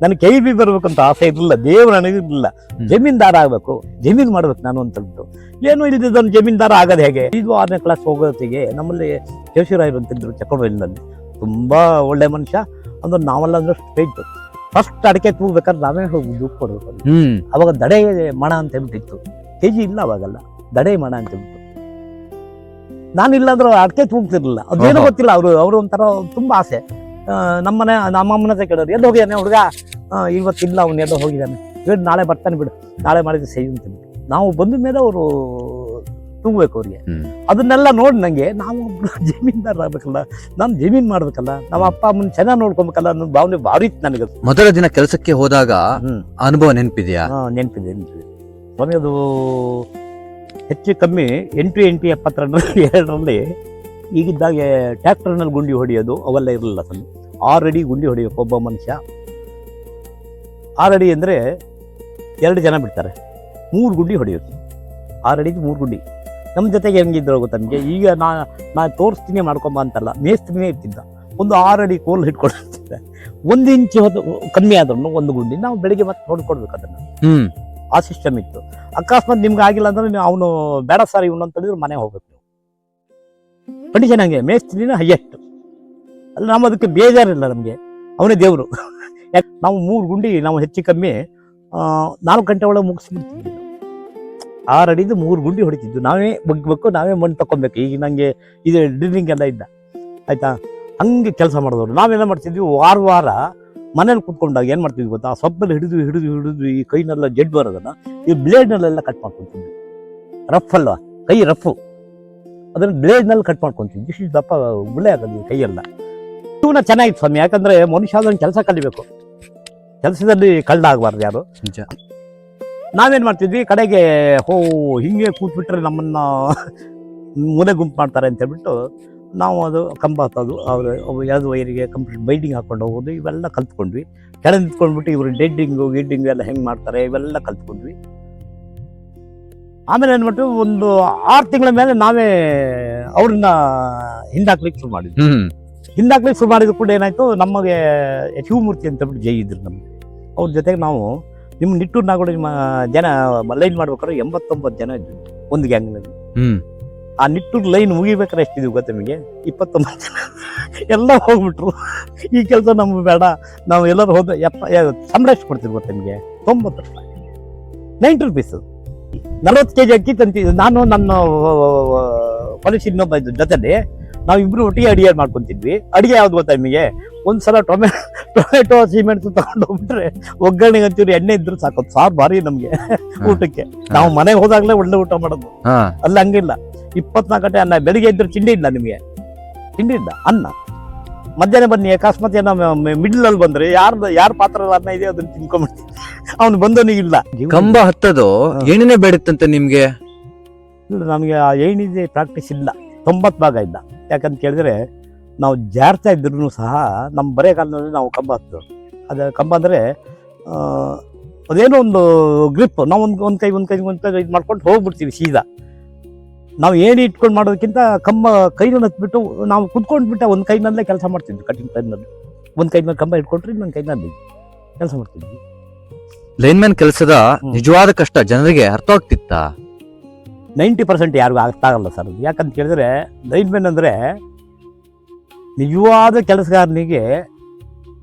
ನನಗೆ KEB ಬರ್ಬೇಕಂತ ಆಸೆ ಇರಲಿಲ್ಲ, ದೇವ್ರು ನನಗಿರಲಿಲ್ಲ. ಜಮೀನ್ದಾರ ಆಗ್ಬೇಕು, ಜಮೀನ್ ಮಾಡ್ಬೇಕು ನಾನು ಅಂತ ಹೇಳ್ಬಿಟ್ಟು. ಏನು ಇಲ್ದಿದ್ದೊಂದು ಜಮೀನ್ದಾರ ಆಗೋದು ಹೇಗೆ? 5ನೇ ಕ್ಲಾಸ್ ಹೋಗೋತ್ತಿಗೆ ನಮ್ಮಲ್ಲಿ ಕೇಶವರಾಯರು ಅಂತಿದ್ರು ಚಕ್ರವಳ್ಳಿನಲ್ಲಿ. ತುಂಬ ಒಳ್ಳೆ ಮನುಷ್ಯ. ಅಂದ್ರೆ ನಾವೆಲ್ಲ ಅಂದ್ರೆ ಸ್ಟ್ರೈಟ್. ಫಸ್ಟ್ ಅಡಿಕೆ ತೂಗ್ಬೇಕಾದ್ರೆ ನಾವೇ ಹೋಗಿ ದುಡ್ಡು ಕೊಡ್ಬೇಕು. ಅವಾಗ ದಡೆ ಮಣ ಅಂತ ಹೇಳ್ಬಿಟ್ಟಿತ್ತು. KG ಇಲ್ಲ ಅವಾಗಲ್ಲ, ದಡೆ ಮಣ ಅಂತ ಹೇಳ್ಬಿಟ್ಟು. ನಾನಿಲ್ಲಾಂದ್ರೆ ಅಡಿಕೆ ತೂಗ್ತಿರ್ಲಿಲ್ಲ. ಅದೇನೋ ಗೊತ್ತಿಲ್ಲ. ಅವರು ಒಂಥರ ತುಂಬ ಆಸೆ. ನಮ್ಮ ಅಮ್ಮನ ಹತ್ರ ಕೇಳೋರು, ಎಲ್ಲಿ ಹೋಗಿದ್ದಾನೆ ಹುಡುಗ? ಇವತ್ತಿಲ್ಲ, ಅವನು ಎಲ್ಲೋ ಹೋಗಿದ್ದಾನೆ, ಇವಾಗ ನಾಳೆ ಬರ್ತಾನೆ ಬಿಡು, ನಾಳೆ ಮಾಡಿದ್ರೆ ಸೈ ಅಂತ. ನಾವು ಬಂದ ಮೇಲೆ ಅವರು ತೂಗ್ಬೇಕು ಅವ್ರಿಗೆ. ಅದನ್ನೆಲ್ಲ ನೋಡಿ ನನಗೆ ನಾವು ಜಮೀನ್ದಾರ ಆಗ್ಬೇಕಲ್ಲ, ನಾನು ಜಮೀನ್ ಮಾಡ್ಬೇಕಲ್ಲ, ನಮ್ಮ ಅಪ್ಪ ಅಮ್ಮನ ಚೆನ್ನಾಗಿ ನೋಡ್ಕೊಬೇಕಲ್ಲ ಅನ್ನೋ ಭಾವನೆ ಭಾರಿ ಇತ್ತು ನನಗೆ. ಮೊದಲ ದಿನ ಕೆಲಸಕ್ಕೆ ಹೋದಾಗ ಅನುಭವ ನೆನಪಿದೆಯಾ? ನೆನಪಿದೆ ಸ್ವಾಮಿ. ಅದು ಹೆಚ್ಚು ಕಮ್ಮಿ 8/8/72ರಲ್ಲಿ ಈಗಿದ್ದಾಗೆ ಟ್ರ್ಯಾಕ್ಟರ್ನಲ್ಲಿ ಗುಂಡಿ ಹೊಡೆಯೋದು ಅವೆಲ್ಲ ಇರಲಿಲ್ಲ ಸ್ವಾಮಿ. 6 ಅಡಿ ಗುಂಡಿ ಹೊಡೆಯೋಕೆ ಒಬ್ಬ ಮನುಷ್ಯ. 6 ಅಡಿ ಅಂದರೆ 2 ಜನ ಬಿಡ್ತಾರೆ. 3 ಗುಂಡಿ ಹೊಡೆಯೋದು. 6 ಅಡಿಗೆ 3 ಗುಂಡಿ. ನಮ್ಮ ಜೊತೆಗೆ ಹೆಂಗಿದ್ರು ಗೊತ್ತಾ ನಮಗೆ? ಈಗ ನಾ ತೋರಿಸ್ತೀನಿ ಮಾಡ್ಕೊಂಬ ಅಂತಲ್ಲ, ಮೇಸ್ತ್ರಿನೇ ಇರ್ತಿದ್ದ. ಒಂದು 6 ಅಡಿ ಕೋಲ್ ಹಿಡ್ಕೊಂಡಿರ್ತಿದ್ದೆ. 1 ಇಂಚು ಕಮ್ಮಿ ಆದ್ರೂ ಒಂದು ಗುಂಡಿ ನಾವು ಬೆಳಿಗ್ಗೆ ಮತ್ತೆ ಹೊಡ್ಕೊಡ್ಬೇಕು ಅದನ್ನು. ಆ ಸಿಸ್ಟಮ್ ಇತ್ತು. ಅಕಸ್ಮಾತ್ ನಿಮ್ಗೆ ಆಗಿಲ್ಲ ಅಂದ್ರೆ ಅವನು ಬೇಡ ಸರ್ ಇವನು ಅಂತ ಹೇಳಿದ್ರು ಮನೆ ಹೋಗ್ಬೇಕು. ಕಂಡೀಷನ್ ಹಂಗೆ. ಮೇಸ್ತ್ರಿನ ಹೈಯೆಸ್ಟ್ ಅಲ್ಲ, ನಾವು ಅದಕ್ಕೆ ಬೇಜಾರಿಲ್ಲ ನಮಗೆ, ಅವನೇ ದೇವರು. ಯಾಕೆ ನಾವು 3 ಗುಂಡಿ ನಾವು ಹೆಚ್ಚು ಕಮ್ಮಿ 4 ಗಂಟೆ ಒಳಗೆ ಮುಗಿಸ್ಬಿಡ್ತಿದ್ವಿ. 6 ಅಡಿದು 3 ಗುಂಡಿ ಹೊಡಿತಿದ್ವಿ. ನಾವೇ ಬಗ್ಬೇಕು, ನಾವೇ ಮಣ್ಣು ತಗೊಬೇಕು. ಈಗ ನನಗೆ ಇದು ಡ್ರಿಲ್ಲಿಂಗ್ ಎಲ್ಲ ಇದ್ದ, ಆಯ್ತಾ? ಹಂಗೆ ಕೆಲಸ ಮಾಡಿದವರು. ನಾವೇನ ಮಾಡ್ತಿದ್ವಿ, ವಾರ ಮನೇಲಿ ಕೂತ್ಕೊಂಡಾಗ ಏನು ಮಾಡ್ತಿದ್ವಿ ಗೊತ್ತಾ? ಆ ಸೊಪ್ಪಲ್ಲಿ ಹಿಡಿದು ಈ ಕೈನೆಲ್ಲ ಜಡ್ ಬರೋದನ್ನ ಈ ಬ್ಲೇಡ್ನಲ್ಲೆಲ್ಲ ಕಟ್ ಮಾಡ್ಕೊತಿದ್ವಿ. ರಫ್ ಅಲ್ವಾ, ಕೈ ರಫು, ಅದನ್ನು ಬ್ಲೇಡ್ನಲ್ಲಿ ಕಟ್ ಮಾಡ್ಕೊತಿದ್ವಿ. ಇಷ್ಟು ದಪ್ಪ ಗುಳೆ ಆಗೋದು ಕೈಯೆಲ್ಲ. ಜೀವನ ಚೆನ್ನಾಗಿತ್ತು ಸ್ವಾಮಿ. ಯಾಕಂದ್ರೆ ಮನುಷ್ಯ ಅದನ್ನು ಕೆಲಸ ಕಲಿಬೇಕು, ಕೆಲಸದಲ್ಲಿ ಕಳ್ಳ ಆಗಬಾರ್ದು ಯಾರು. ನಾವೇನು ಮಾಡ್ತಿದ್ವಿ, ಕಡೆಗೆ ಹಿಂಗೆ ಕೂತ್ಬಿಟ್ರೆ ನಮ್ಮನ್ನ ಮೂಲೆ ಗುಂಪು ಮಾಡ್ತಾರೆ ಅಂತ ಹೇಳ್ಬಿಟ್ಟು ನಾವು ಅದು ಕಂಬ ಹತ್ತೋದು, ಅವರು ಯಾವ್ದು ವೈರಿಗೆ ಕಂಪ್ಲೀಟ್ ಬೈಡಿಂಗ್ ಹಾಕೊಂಡು ಹೋಗೋದು, ಇವೆಲ್ಲ ಕಲ್ತ್ಕೊಂಡ್ವಿ. ಕೆಳಗೆ ನಿಂತ್ಕೊಂಡ್ಬಿಟ್ಟು ಇವರು ಗಿಡ್ಡಿಂಗು ಎಲ್ಲ ಹೆಂಗೆ ಮಾಡ್ತಾರೆ ಇವೆಲ್ಲ ಕಲ್ತ್ಕೊಂಡ್ವಿ. ಆಮೇಲೆ ಏನ್ಬಿಟ್ಟು ಒಂದು 6 ತಿಂಗಳ ಮೇಲೆ ನಾವೇ ಅವ್ರನ್ನ ಹಿಂದಾಕ್ಲಿಕ್ಕೆ ಶುರು ಮಾಡಿದ್ವಿ. ಹಿಂದಾಕ್ಲಿಕ್ಕೆ ಶುರು ಮಾಡಿದ ಕೂಡ ಏನಾಯ್ತು, ನಮಗೆ ಶಿವಮೂರ್ತಿ ಅಂತ ಹೇಳ್ಬಿಟ್ಟು ಜೈ ಇದ್ರು ನಮಗೆ. ಅವ್ರ ಜೊತೆಗೆ ನಾವು ನಿಮ್ಮ ನಿಟ್ಟೂರು ನಾಗೋಡಿ ಜನ ಲೈನ್ ಮಾಡ್ಬೇಕಾದ್ರೆ 89 ಜನ ಇದ್ವಿ ಒಂದು ಗ್ಯಾಂಗ್ನಲ್ಲಿ. ಆ ನಿಟ್ಟೂರು ಲೈನ್ ಮುಗಿಬೇಕಾದ್ರೆ ಎಷ್ಟಿದ್ವಿ ಗೊತ್ತ ನಿಮಗೆ? 29 ಜನ ಎಲ್ಲ ಹೋಗ್ಬಿಟ್ರು. ಈ ಕೆಲಸ ನಮ್ಗೆ ಬೇಡ, ನಾವು ಎಲ್ಲರೂ ಹೋದ ಸಂಬಳ ಎಷ್ಟು ಕೊಡ್ತೀವಿ ಗೊತ್ತ ನಿಮಗೆ? 90 ರೂಪಾಯಿ, 90 ರುಪೀಸ್. 40 kg ಅಕ್ಕಿ ತಂತಿದ್ವಿ ನಾನು, ನನ್ನ ಪೊಲೀಸ್ ಇನ್ನೊಬ್ಬ ಇದ್ದ ಜೊತೆಲಿ ನಾವಿಬ್ರು ಒಟ್ಟಿಗೆ ಅಡಿಗೆ ಮಾಡ್ಕೊಂತಿದ್ವಿ. ಅಡಿಗೆ ಯಾವ್ದು ಗೊತ್ತಾ ನಿಮಗೆ? ಒಂದ್ಸಲ ಟೊಮೆಟೊ ಸಿಮೆಂಟ್ ತಗೊಂಡು ಹೋಗ್ಬಿಟ್ರೆ ಒಗ್ಗರಣೆಗೆ ಅಂತೀವ್ರಿ ಎಣ್ಣೆ ಇದ್ರು ಸಾಕು, ಸಾರು ಭಾರಿ ನಮ್ಗೆ ಊಟಕ್ಕೆ. ನಾವು ಮನೆಗೆ ಹೋದಾಗ್ಲೇ ಒಳ್ಳೆ ಊಟ ಮಾಡೋದು, ಅಲ್ಲ ಹಂಗಿಲ್ಲ. 24 ಗಂಟೆ ಅನ್ನ. ಬೆಳಿಗ್ಗೆ ಇದ್ರೆ ತಿಂಡಿ ಇಲ್ಲ ನಿಮಗೆ, ತಿಂಡಿ ಇಲ್ಲ, ಅನ್ನ. ಮಧ್ಯಾಹ್ನ ಬನ್ನಿ, ಅಕಸ್ಮಾತ್ ಏನೋ ಮಿಡ್ಲ್ ಅಲ್ಲಿ ಬಂದ್ರೆ ಯಾರ ಪಾತ್ರ ಅನ್ನ ಇದೆ ಅದನ್ನ ತಿನ್ಕೊಂಡ್ಬಿಡ್ತೀವಿ. ಅವ್ನು ಬಂದವನಿಗೆ ಇಲ್ಲ. ಕಂಬ ಹತ್ತದು ಏನೇನೇ ಬೇಡುತ್ತಂತೆ ನಿಮ್ಗೆ? ನಮಗೆ ಆ ಏಣಿದೆ ಪ್ರಾಕ್ಟೀಸ್ ಇಲ್ಲ, 90 ಭಾಗ ಇಲ್ಲ. ಯಾಕಂತ ಕೇಳಿದ್ರೆ ನಾವು ಜಾರ್ತಾ ಇದ್ರು ಸಹ ನಮ್ಮ ಬರೆಗಾಲದಲ್ಲಿ ನಾವು ಕಂಬ ಹತ್ತು. ಅದು ಕಂಬ ಅಂದರೆ ಅದೇನೋ ಒಂದು ಗ್ರಿಪ್, ನಾವು ಒಂದು ಕೈ ಇದು ಮಾಡ್ಕೊಂಡು ಹೋಗ್ಬಿಡ್ತೀವಿ ಸೀದಾ. ನಾವು ಏಣಿ ಇಟ್ಕೊಂಡು ಮಾಡೋದಕ್ಕಿಂತ ಕಂಬ ಕೈನಲ್ಲಿ ಹತ್ಬಿಟ್ಟು ನಾವು ಕುತ್ಕೊಂಡ್ಬಿಟ್ಟು ಒಂದು ಕೈನಲ್ಲೇ ಕೆಲಸ ಮಾಡ್ತಿದ್ವಿ. ಕಟಿಂಗ್ ಟೈಮ್ನಲ್ಲಿ ಒಂದು ಕೈನಲ್ಲಿ ಕಂಬ ಇಟ್ಕೊಂಡ್ರೆ ಇನ್ನೊಂದು ಕೈನಲ್ಲಿ ಕೆಲಸ ಮಾಡ್ತಿದ್ವಿ. ಲೈನ್ಮ್ಯಾನ್ ಕೆಲಸದ ನಿಜವಾದ ಕಷ್ಟ ಜನರಿಗೆ ಅರ್ಥವಾಗ್ತಿತ್ತ? 90% ಯಾರಿಗೂ ಅರ್ಥ ಆಗಲ್ಲ ಸರ್ ಅದು. ಯಾಕಂತ ಕೇಳಿದ್ರೆ ಲೈನ್ಮೆನ್ ಅಂದರೆ ನಿಜವಾದ ಕೆಲಸಗಾರನಿಗೆ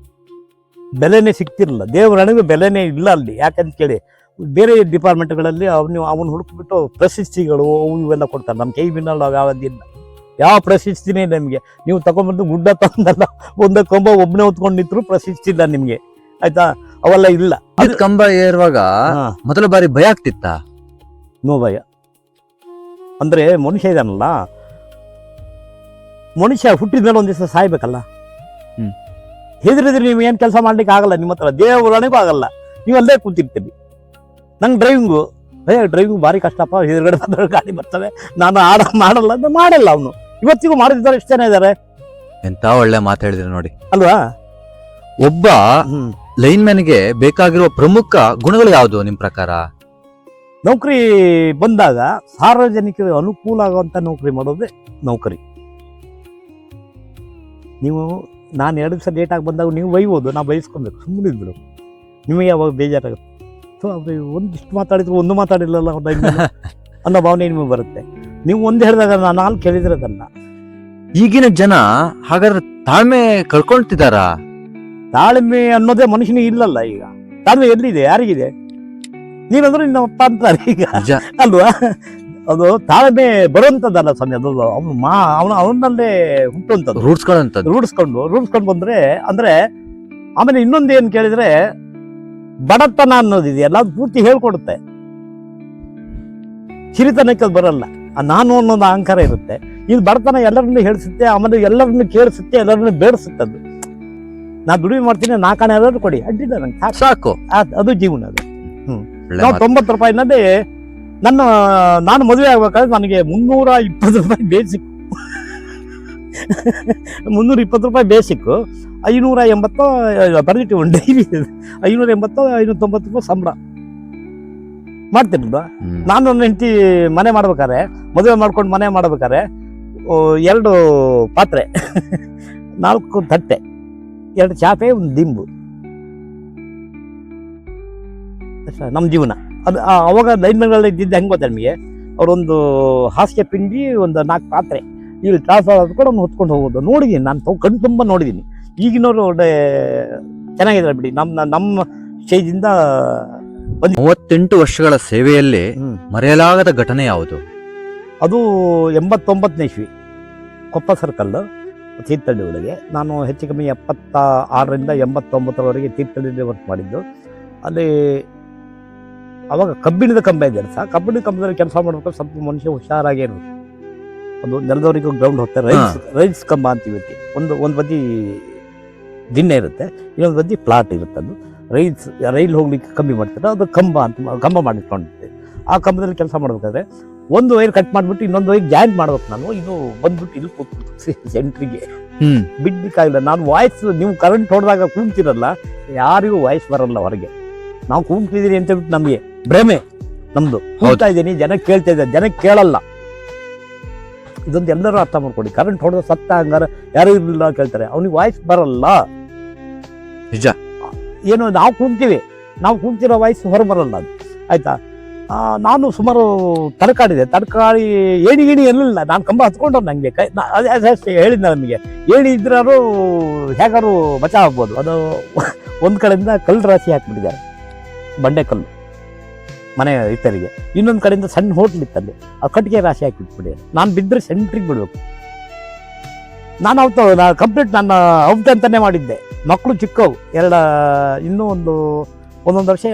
ಬೆಲೆನೇ ಸಿಗ್ತಿರಲಿಲ್ಲ, ದೇವರ ಹಣೆಗೂ ಬೆಲೆನೇ ಇಲ್ಲ ಅಲ್ಲಿ. ಯಾಕಂತ ಕೇಳಿ ಬೇರೆ ಡಿಪಾರ್ಟ್ಮೆಂಟ್ಗಳಲ್ಲಿ ಅವನು ಹುಡುಕ್ಬಿಟ್ಟು ಪ್ರಶಸ್ತಿಗಳು ಇವೆಲ್ಲ ಕೊಡ್ತಾರೆ. ನಮ್ಮ KEB ಯಾವುದಿಲ್ಲ, ಯಾವ ಪ್ರಶಸ್ತಿನೇ ಇಲ್ಲ ನಿಮಗೆ. ನೀವು ತಗೊಂಡ್ಬಂದು ಗುಡ್ಡ ತಂದಲ್ಲ, ಒಂದೇ ಕಂಬ ಒಬ್ಬನೇ ಹೊತ್ಕೊಂಡು ನಿಂತರು ಪ್ರಶಸ್ತಿ ಇಲ್ಲ ನಿಮಗೆ, ಆಯ್ತಾ? ಅವೆಲ್ಲ ಇಲ್ಲ. ಅದು ಕಂಬ ಏರುವಾಗ ಮೊದಲ ಬಾರಿ ಭಯ ಆಗ್ತಿತ್ತ? ನೋ ಭಯ. ಅಂದ್ರೆ ಮನುಷ್ಯ ಇದಾನಲ್ಲ, ಮನುಷ್ಯ ಹುಟ್ಟಿದ ಮೇಲೆ ಒಂದ್ ದಿವಸ ಸಾಯ್ಬೇಕಲ್ಲ. ಹೆದರಿದ್ರೆ ನೀವು ಏನ್ ಕೆಲಸ ಮಾಡ್ಲಿಕ್ಕೆ ಆಗಲ್ಲ, ನಿಮ್ಮ ಹತ್ರ ದೇವರಣಿಗೂ ಆಗಲ್ಲ, ನೀವು ಅಲ್ಲೇ ಕೂತಿರ್ತೀರಿ. ನಂಗೆ ಡ್ರೈವಿಂಗ್ ಭಾರಿ ಕಷ್ಟಪ್ಪ, ಎದುರುಗಡೆ ಬಂದ್ರೆ ಗಾಡಿ ಬರ್ತವೆ, ನಾನು ಮಾಡಲ್ಲ ಅಂತ ಮಾಡಲ್ಲ. ಅವನು ಇವತ್ತಿಗೂ ಮಾಡಿದ್ದಾರೆ, ಎಷ್ಟು ಜನ ಇದ್ದಾರೆ. ಎಂತ ಒಳ್ಳೆ ಮಾತಾಡಿದ್ರೆ ನೋಡಿ ಅಲ್ವಾ? ಒಬ್ಬ ಲೈನ್ಮ್ಯಾನ್ಗೆ ಬೇಕಾಗಿರುವ ಪ್ರಮುಖ ಗುಣಗಳು ಯಾವುದು ನಿಮ್ ಪ್ರಕಾರ? ನೌಕರಿ ಬಂದಾಗ ಸಾರ್ವಜನಿಕರಿಗೆ ಅನುಕೂಲ ಆಗುವಂತ ನೌಕರಿ ಮಾಡೋದೇ ನೌಕರಿ. ನೀವು ನಾನು 2 ದಿವಸ ಲೇಟಾಗಿ ಬಂದಾಗ ನೀವು ಬೈಬೋದು, ನಾವು ಬೈಸ್ಕೊಬೇಕು, ಸುಮ್ಮನೆ ಇದ್ಬಿಡು, ನಿಮಗೆ ಯಾವಾಗ ಬೇಜಾರಾಗುತ್ತೆ. ಸೊ ಅದು ಒಂದಿಷ್ಟು ಮಾತಾಡಿದ್ರು ಒಂದು ಮಾತಾಡಿಲ್ಲಲ್ಲ ಅನ್ನೋ ಭಾವನೆ ನಿಮಗೆ ಬರುತ್ತೆ. ನೀವು ಒಂದು ಹೇಳಿದಾಗ ನಾನು 4 ಕೇಳಿದ್ರದಲ್ಲ. ಈಗಿನ ಜನ ಹಾಗಾದ್ರೆ ತಾಳ್ಮೆ ಕಳ್ಕೊಳ್ತಿದಾರ? ತಾಳ್ಮೆ ಅನ್ನೋದೇ ಮನುಷ್ಯನಿಗೆ ಇಲ್ಲಲ್ಲ ಈಗ. ತಾಳ್ಮೆ ಎಲ್ಲಿದೆ, ಯಾರಿಗಿದೆ? ನೀನಂದ್ರೆ ನಿನ್ನಪ್ಪ ಅಂತಾರೆ ಈಗ, ಅಲ್ವಾ? ಅದು ತಾಳ್ಮೆ ಬರುವಂತದ್ದಲ್ಲ ಸ್ವಾಮಿ, ಅದು ಅವನಲ್ಲೇ ಹುಟ್ಟುವಂಥದ್ದು, ರೂಢಿಸ್ಕೊಂಡು ಬಂದ್ರೆ. ಅಂದ್ರೆ ಆಮೇಲೆ ಇನ್ನೊಂದು ಏನ್ ಕೇಳಿದ್ರೆ, ಬಡತನ ಅನ್ನೋದಿದೆಯಲ್ಲ, ಅದು ಪೂರ್ತಿ ಹೇಳ್ಕೊಡುತ್ತೆ. ಸಿರಿತನಕ್ಕೆ ಬರಲ್ಲ, ನಾನು ಅನ್ನೋದು ಅಹಂಕಾರ ಇರುತ್ತೆ. ಇದು ಬಡತನ ಎಲ್ಲರನ್ನೂ ಹೇಳಿಸುತ್ತೆ, ಆಮೇಲೆ ಎಲ್ಲರನ್ನು ಕೇಳಿಸುತ್ತೆ, ಎಲ್ಲರನ್ನು ಬೇಡಿಸುತ್ತೆ. ಅದು ನಾ ದುಡಿಮೆ ಮಾಡ್ತೀನಿ, 4 ಆಣೆ ಎಲ್ಲರೂ ಕೊಡಿ, ಅಡ್ಡಿಲ್ಲ, ನಂಗೆ ಸಾಕು, ಅದು ಜೀವನ. ಅದು ನಾವು 90 ರೂಪಾಯಿನಲ್ಲಿ ನಾನು ಮದುವೆ ಆಗ್ಬೇಕಾದ್ರೆ ನನಗೆ 320 ರೂಪಾಯಿ ಬೇಸಿಕ್, 320 ರೂಪಾಯಿ ಬೇಸಿಕ್, 580 ಬರೆದಿಟ್ಟು ಒಂದು ಡೈಲಿ 580 590 ರೂಪಾಯಿ ಸಂಬಳ ಮಾಡ್ತಿರ್ಲಿಲ್ಲ. ನಾನು ನನ್ನ ಹೆಂಡತಿ ಮನೆ ಮಾಡ್ಬೇಕಾರೆ, ಮದುವೆ ಮಾಡ್ಕೊಂಡು ಮನೆ ಮಾಡ್ಬೇಕಾರೆ 2 ಪಾತ್ರೆ, 4 ತಟ್ಟೆ, 2 ಚಾಪೆ, 1 ದಿಂಬು, ನಮ್ಮ ಜೀವನ. ಅದು ಅವಾಗ ಲೈನ್ಮನ್ಗಳಲ್ಲಿ ಇದ್ದಿದ್ದು ಹೆಂಗೆ ಗೊತ್ತಾ ನಿಮಗೆ? ಅವರೊಂದು ಹಾಸಿಗೆ ಪಿಂಡಿ, ಒಂದು 4 ಪಾತ್ರೆ, ಇಲ್ಲಿ ಟ್ರಾನ್ಸ್ಫರ್ ಆದ ಕೂಡ ಅವ್ನು ಹೊತ್ಕೊಂಡು ಹೋಗೋದು ನೋಡಿದ್ದೀನಿ ನಾನು, ಕಣ್ಣು ತುಂಬ ನೋಡಿದ್ದೀನಿ. ಈಗಿನವರು ಒಳ್ಳೆ ಚೆನ್ನಾಗಿದ್ದಾರೆ ಬಿಡಿ, ನಮ್ಮ ಸ್ಟೇಜಿಂದ 38 ವರ್ಷಗಳ ಸೇವೆಯಲ್ಲಿ ಮರೆಯಲಾಗದ ಘಟನೆ ಯಾವುದು? ಅದು 89ನೇ ಇಸ್ವಿ, ಕೊಪ್ಪ ಸರ್ಕಲ್, ತೀರ್ಥಹಳ್ಳಿ ಒಳಗೆ. ನಾನು ಹೆಚ್ಚು ಕಮ್ಮಿ 76ರಿಂದ 89ರವರೆಗೆ ತೀರ್ಥಹಳ್ಳಿಯಲ್ಲಿ ವರ್ಕ್ ಮಾಡಿದ್ದು. ಅಲ್ಲಿ ಅವಾಗ ಕಬ್ಬಿಣದ ಕಂಬ ಇದೆ ಸಹ. ಕಬ್ಬಿಣದ ಕಂಬದಲ್ಲಿ ಕೆಲಸ ಮಾಡ್ಬೇಕಾದ್ರೆ ಸ್ವಲ್ಪ ಮನುಷ್ಯ ಹುಷಾರಾಗೇ ಇರೋದು. ಅದು ನೆಲದವರಿಗೂ ಗ್ರೌಂಡ್ ಹೋಗ್ತಾರೆ, ರೈಲ್ಸ್ ಕಂಬ ಅಂತೀವಿ. ಒಂದು ಬದಿ ದಿಣ್ಣೆ ಇರುತ್ತೆ, ಇನ್ನೊಂದು ಬದಿ ಪ್ಲಾಟ್ ಇರುತ್ತೆ. ಅದು ರೈಲ್ ಹೋಗ್ಲಿಕ್ಕೆ ಕಮ್ಮಿ ಮಾಡ್ತಾರೆ, ಅದು ಕಂಬ ಮಾಡಿಟ್ಕೊಂಡಿರ್ತೀವಿ. ಆ ಕಂಬದಲ್ಲಿ ಕೆಲಸ ಮಾಡ್ಬೇಕಾದ್ರೆ ಒಂದು ವೈರ್ ಕಟ್ ಮಾಡಿಬಿಟ್ಟು ಇನ್ನೊಂದು ವೈರ್ ಜಾಯಿಂಟ್ ಮಾಡ್ಬೇಕು ನಾನು. ಇದು ಬಂದ್ಬಿಟ್ಟು ಇಲ್ಲಿ ಕೂತ್ಬಿಟ್ಟು ಸೆಂಟ್ರಿಗೆ ಬಿಡ್ಲಿಕ್ಕಾಗಿಲ್ಲ. ನಾನು ವಾಯ್ಸ್, ನೀವು ಕರೆಂಟ್ ಹೊಡೆದಾಗ ಕೂಗ್ತಿರಲ್ಲ, ಯಾರಿಗೂ ವಾಯ್ಸ್ ಬರಲ್ಲ ಹೊರಗೆ. ನಾವು ಕೂಗ್ತಿದ್ದೀರಿ ಅಂತ ಹೇಳ್ಬಿಟ್ಟು ನಮಗೆ ಭ್ರಮೆ ನಮ್ದು. ಕೂಗ್ತಾ ಇದ್ದೀನಿ, ಜನ ಕೇಳ್ತಾ ಇದ್ದಾರೆ, ಜನ ಕೇಳಲ್ಲ. ಇದೊಂದು ಎಲ್ಲರೂ ಅರ್ಥ ಮಾಡ್ಕೊಡಿ. ಕರೆಂಟ್ ಹೊಡೆದ ಸತ್ತ ಹಂಗಾರ ಯಾರು ಇರಲಿಲ್ಲ ಕೇಳ್ತಾರೆ, ಅವ್ನಿಗೆ ವಾಯ್ಸ್ ಬರಲ್ಲ. ನಿಜ. ಏನು ನಾವು ಕೂಗ್ತಿರೋ ವಾಯ್ಸ್ ಹೊರ ಬರಲ್ಲ ಅದು, ಆಯ್ತಾ. ನಾನು ಸುಮಾರು ತಡಕಾಡಿದೆ. ಏಣಿ ಇರಲಿಲ್ಲ. ನಾನು ಕಂಬ ಹತ್ಕೊಂಡು ನನಗೆ ಅಷ್ಟೇ ಹೇಳಿದ್ದ ನಮಗೆ. ಏಣಿ ಇದ್ರೂ ಹೇಗಾರು ಬಚಾವ್ ಆಗ್ಬೋದು. ಅದು ಒಂದು ಕಡೆಯಿಂದ ಕಲ್ಲು ರಾಶಿ ಹಾಕ್ಬಿಟ್ಟಿದ್ದಾರೆ, ಬಂಡೆ ಕಲ್ಲು ಮನೆ ಇತರಿಗೆ. ಇನ್ನೊಂದು ಕಡೆಯಿಂದ ಸಣ್ಣ ಹೋಟ್ಲ್ ಇತ್ತಲ್ಲಿ, ಆ ಕಟ್ಟಿಗೆ ರಾಶಿ ಹಾಕಿಬಿಟ್ಬಿಟ್ಟಿದ್ದಾರೆ. ನಾನು ಬಿದ್ದರೆ ಸೆಂಟ್ರಿಗೆ ಬಿಡ್ಬೇಕು. ನಾನು ಕಂಪ್ಲೀಟ್ ನನ್ನ ಔಟ್ ಅಂತಾನೆ ಮಾಡಿದ್ದೆ. ಮಕ್ಕಳು ಚಿಕ್ಕವು, ಇನ್ನೂ ಒಂದೊಂದು ವರ್ಷ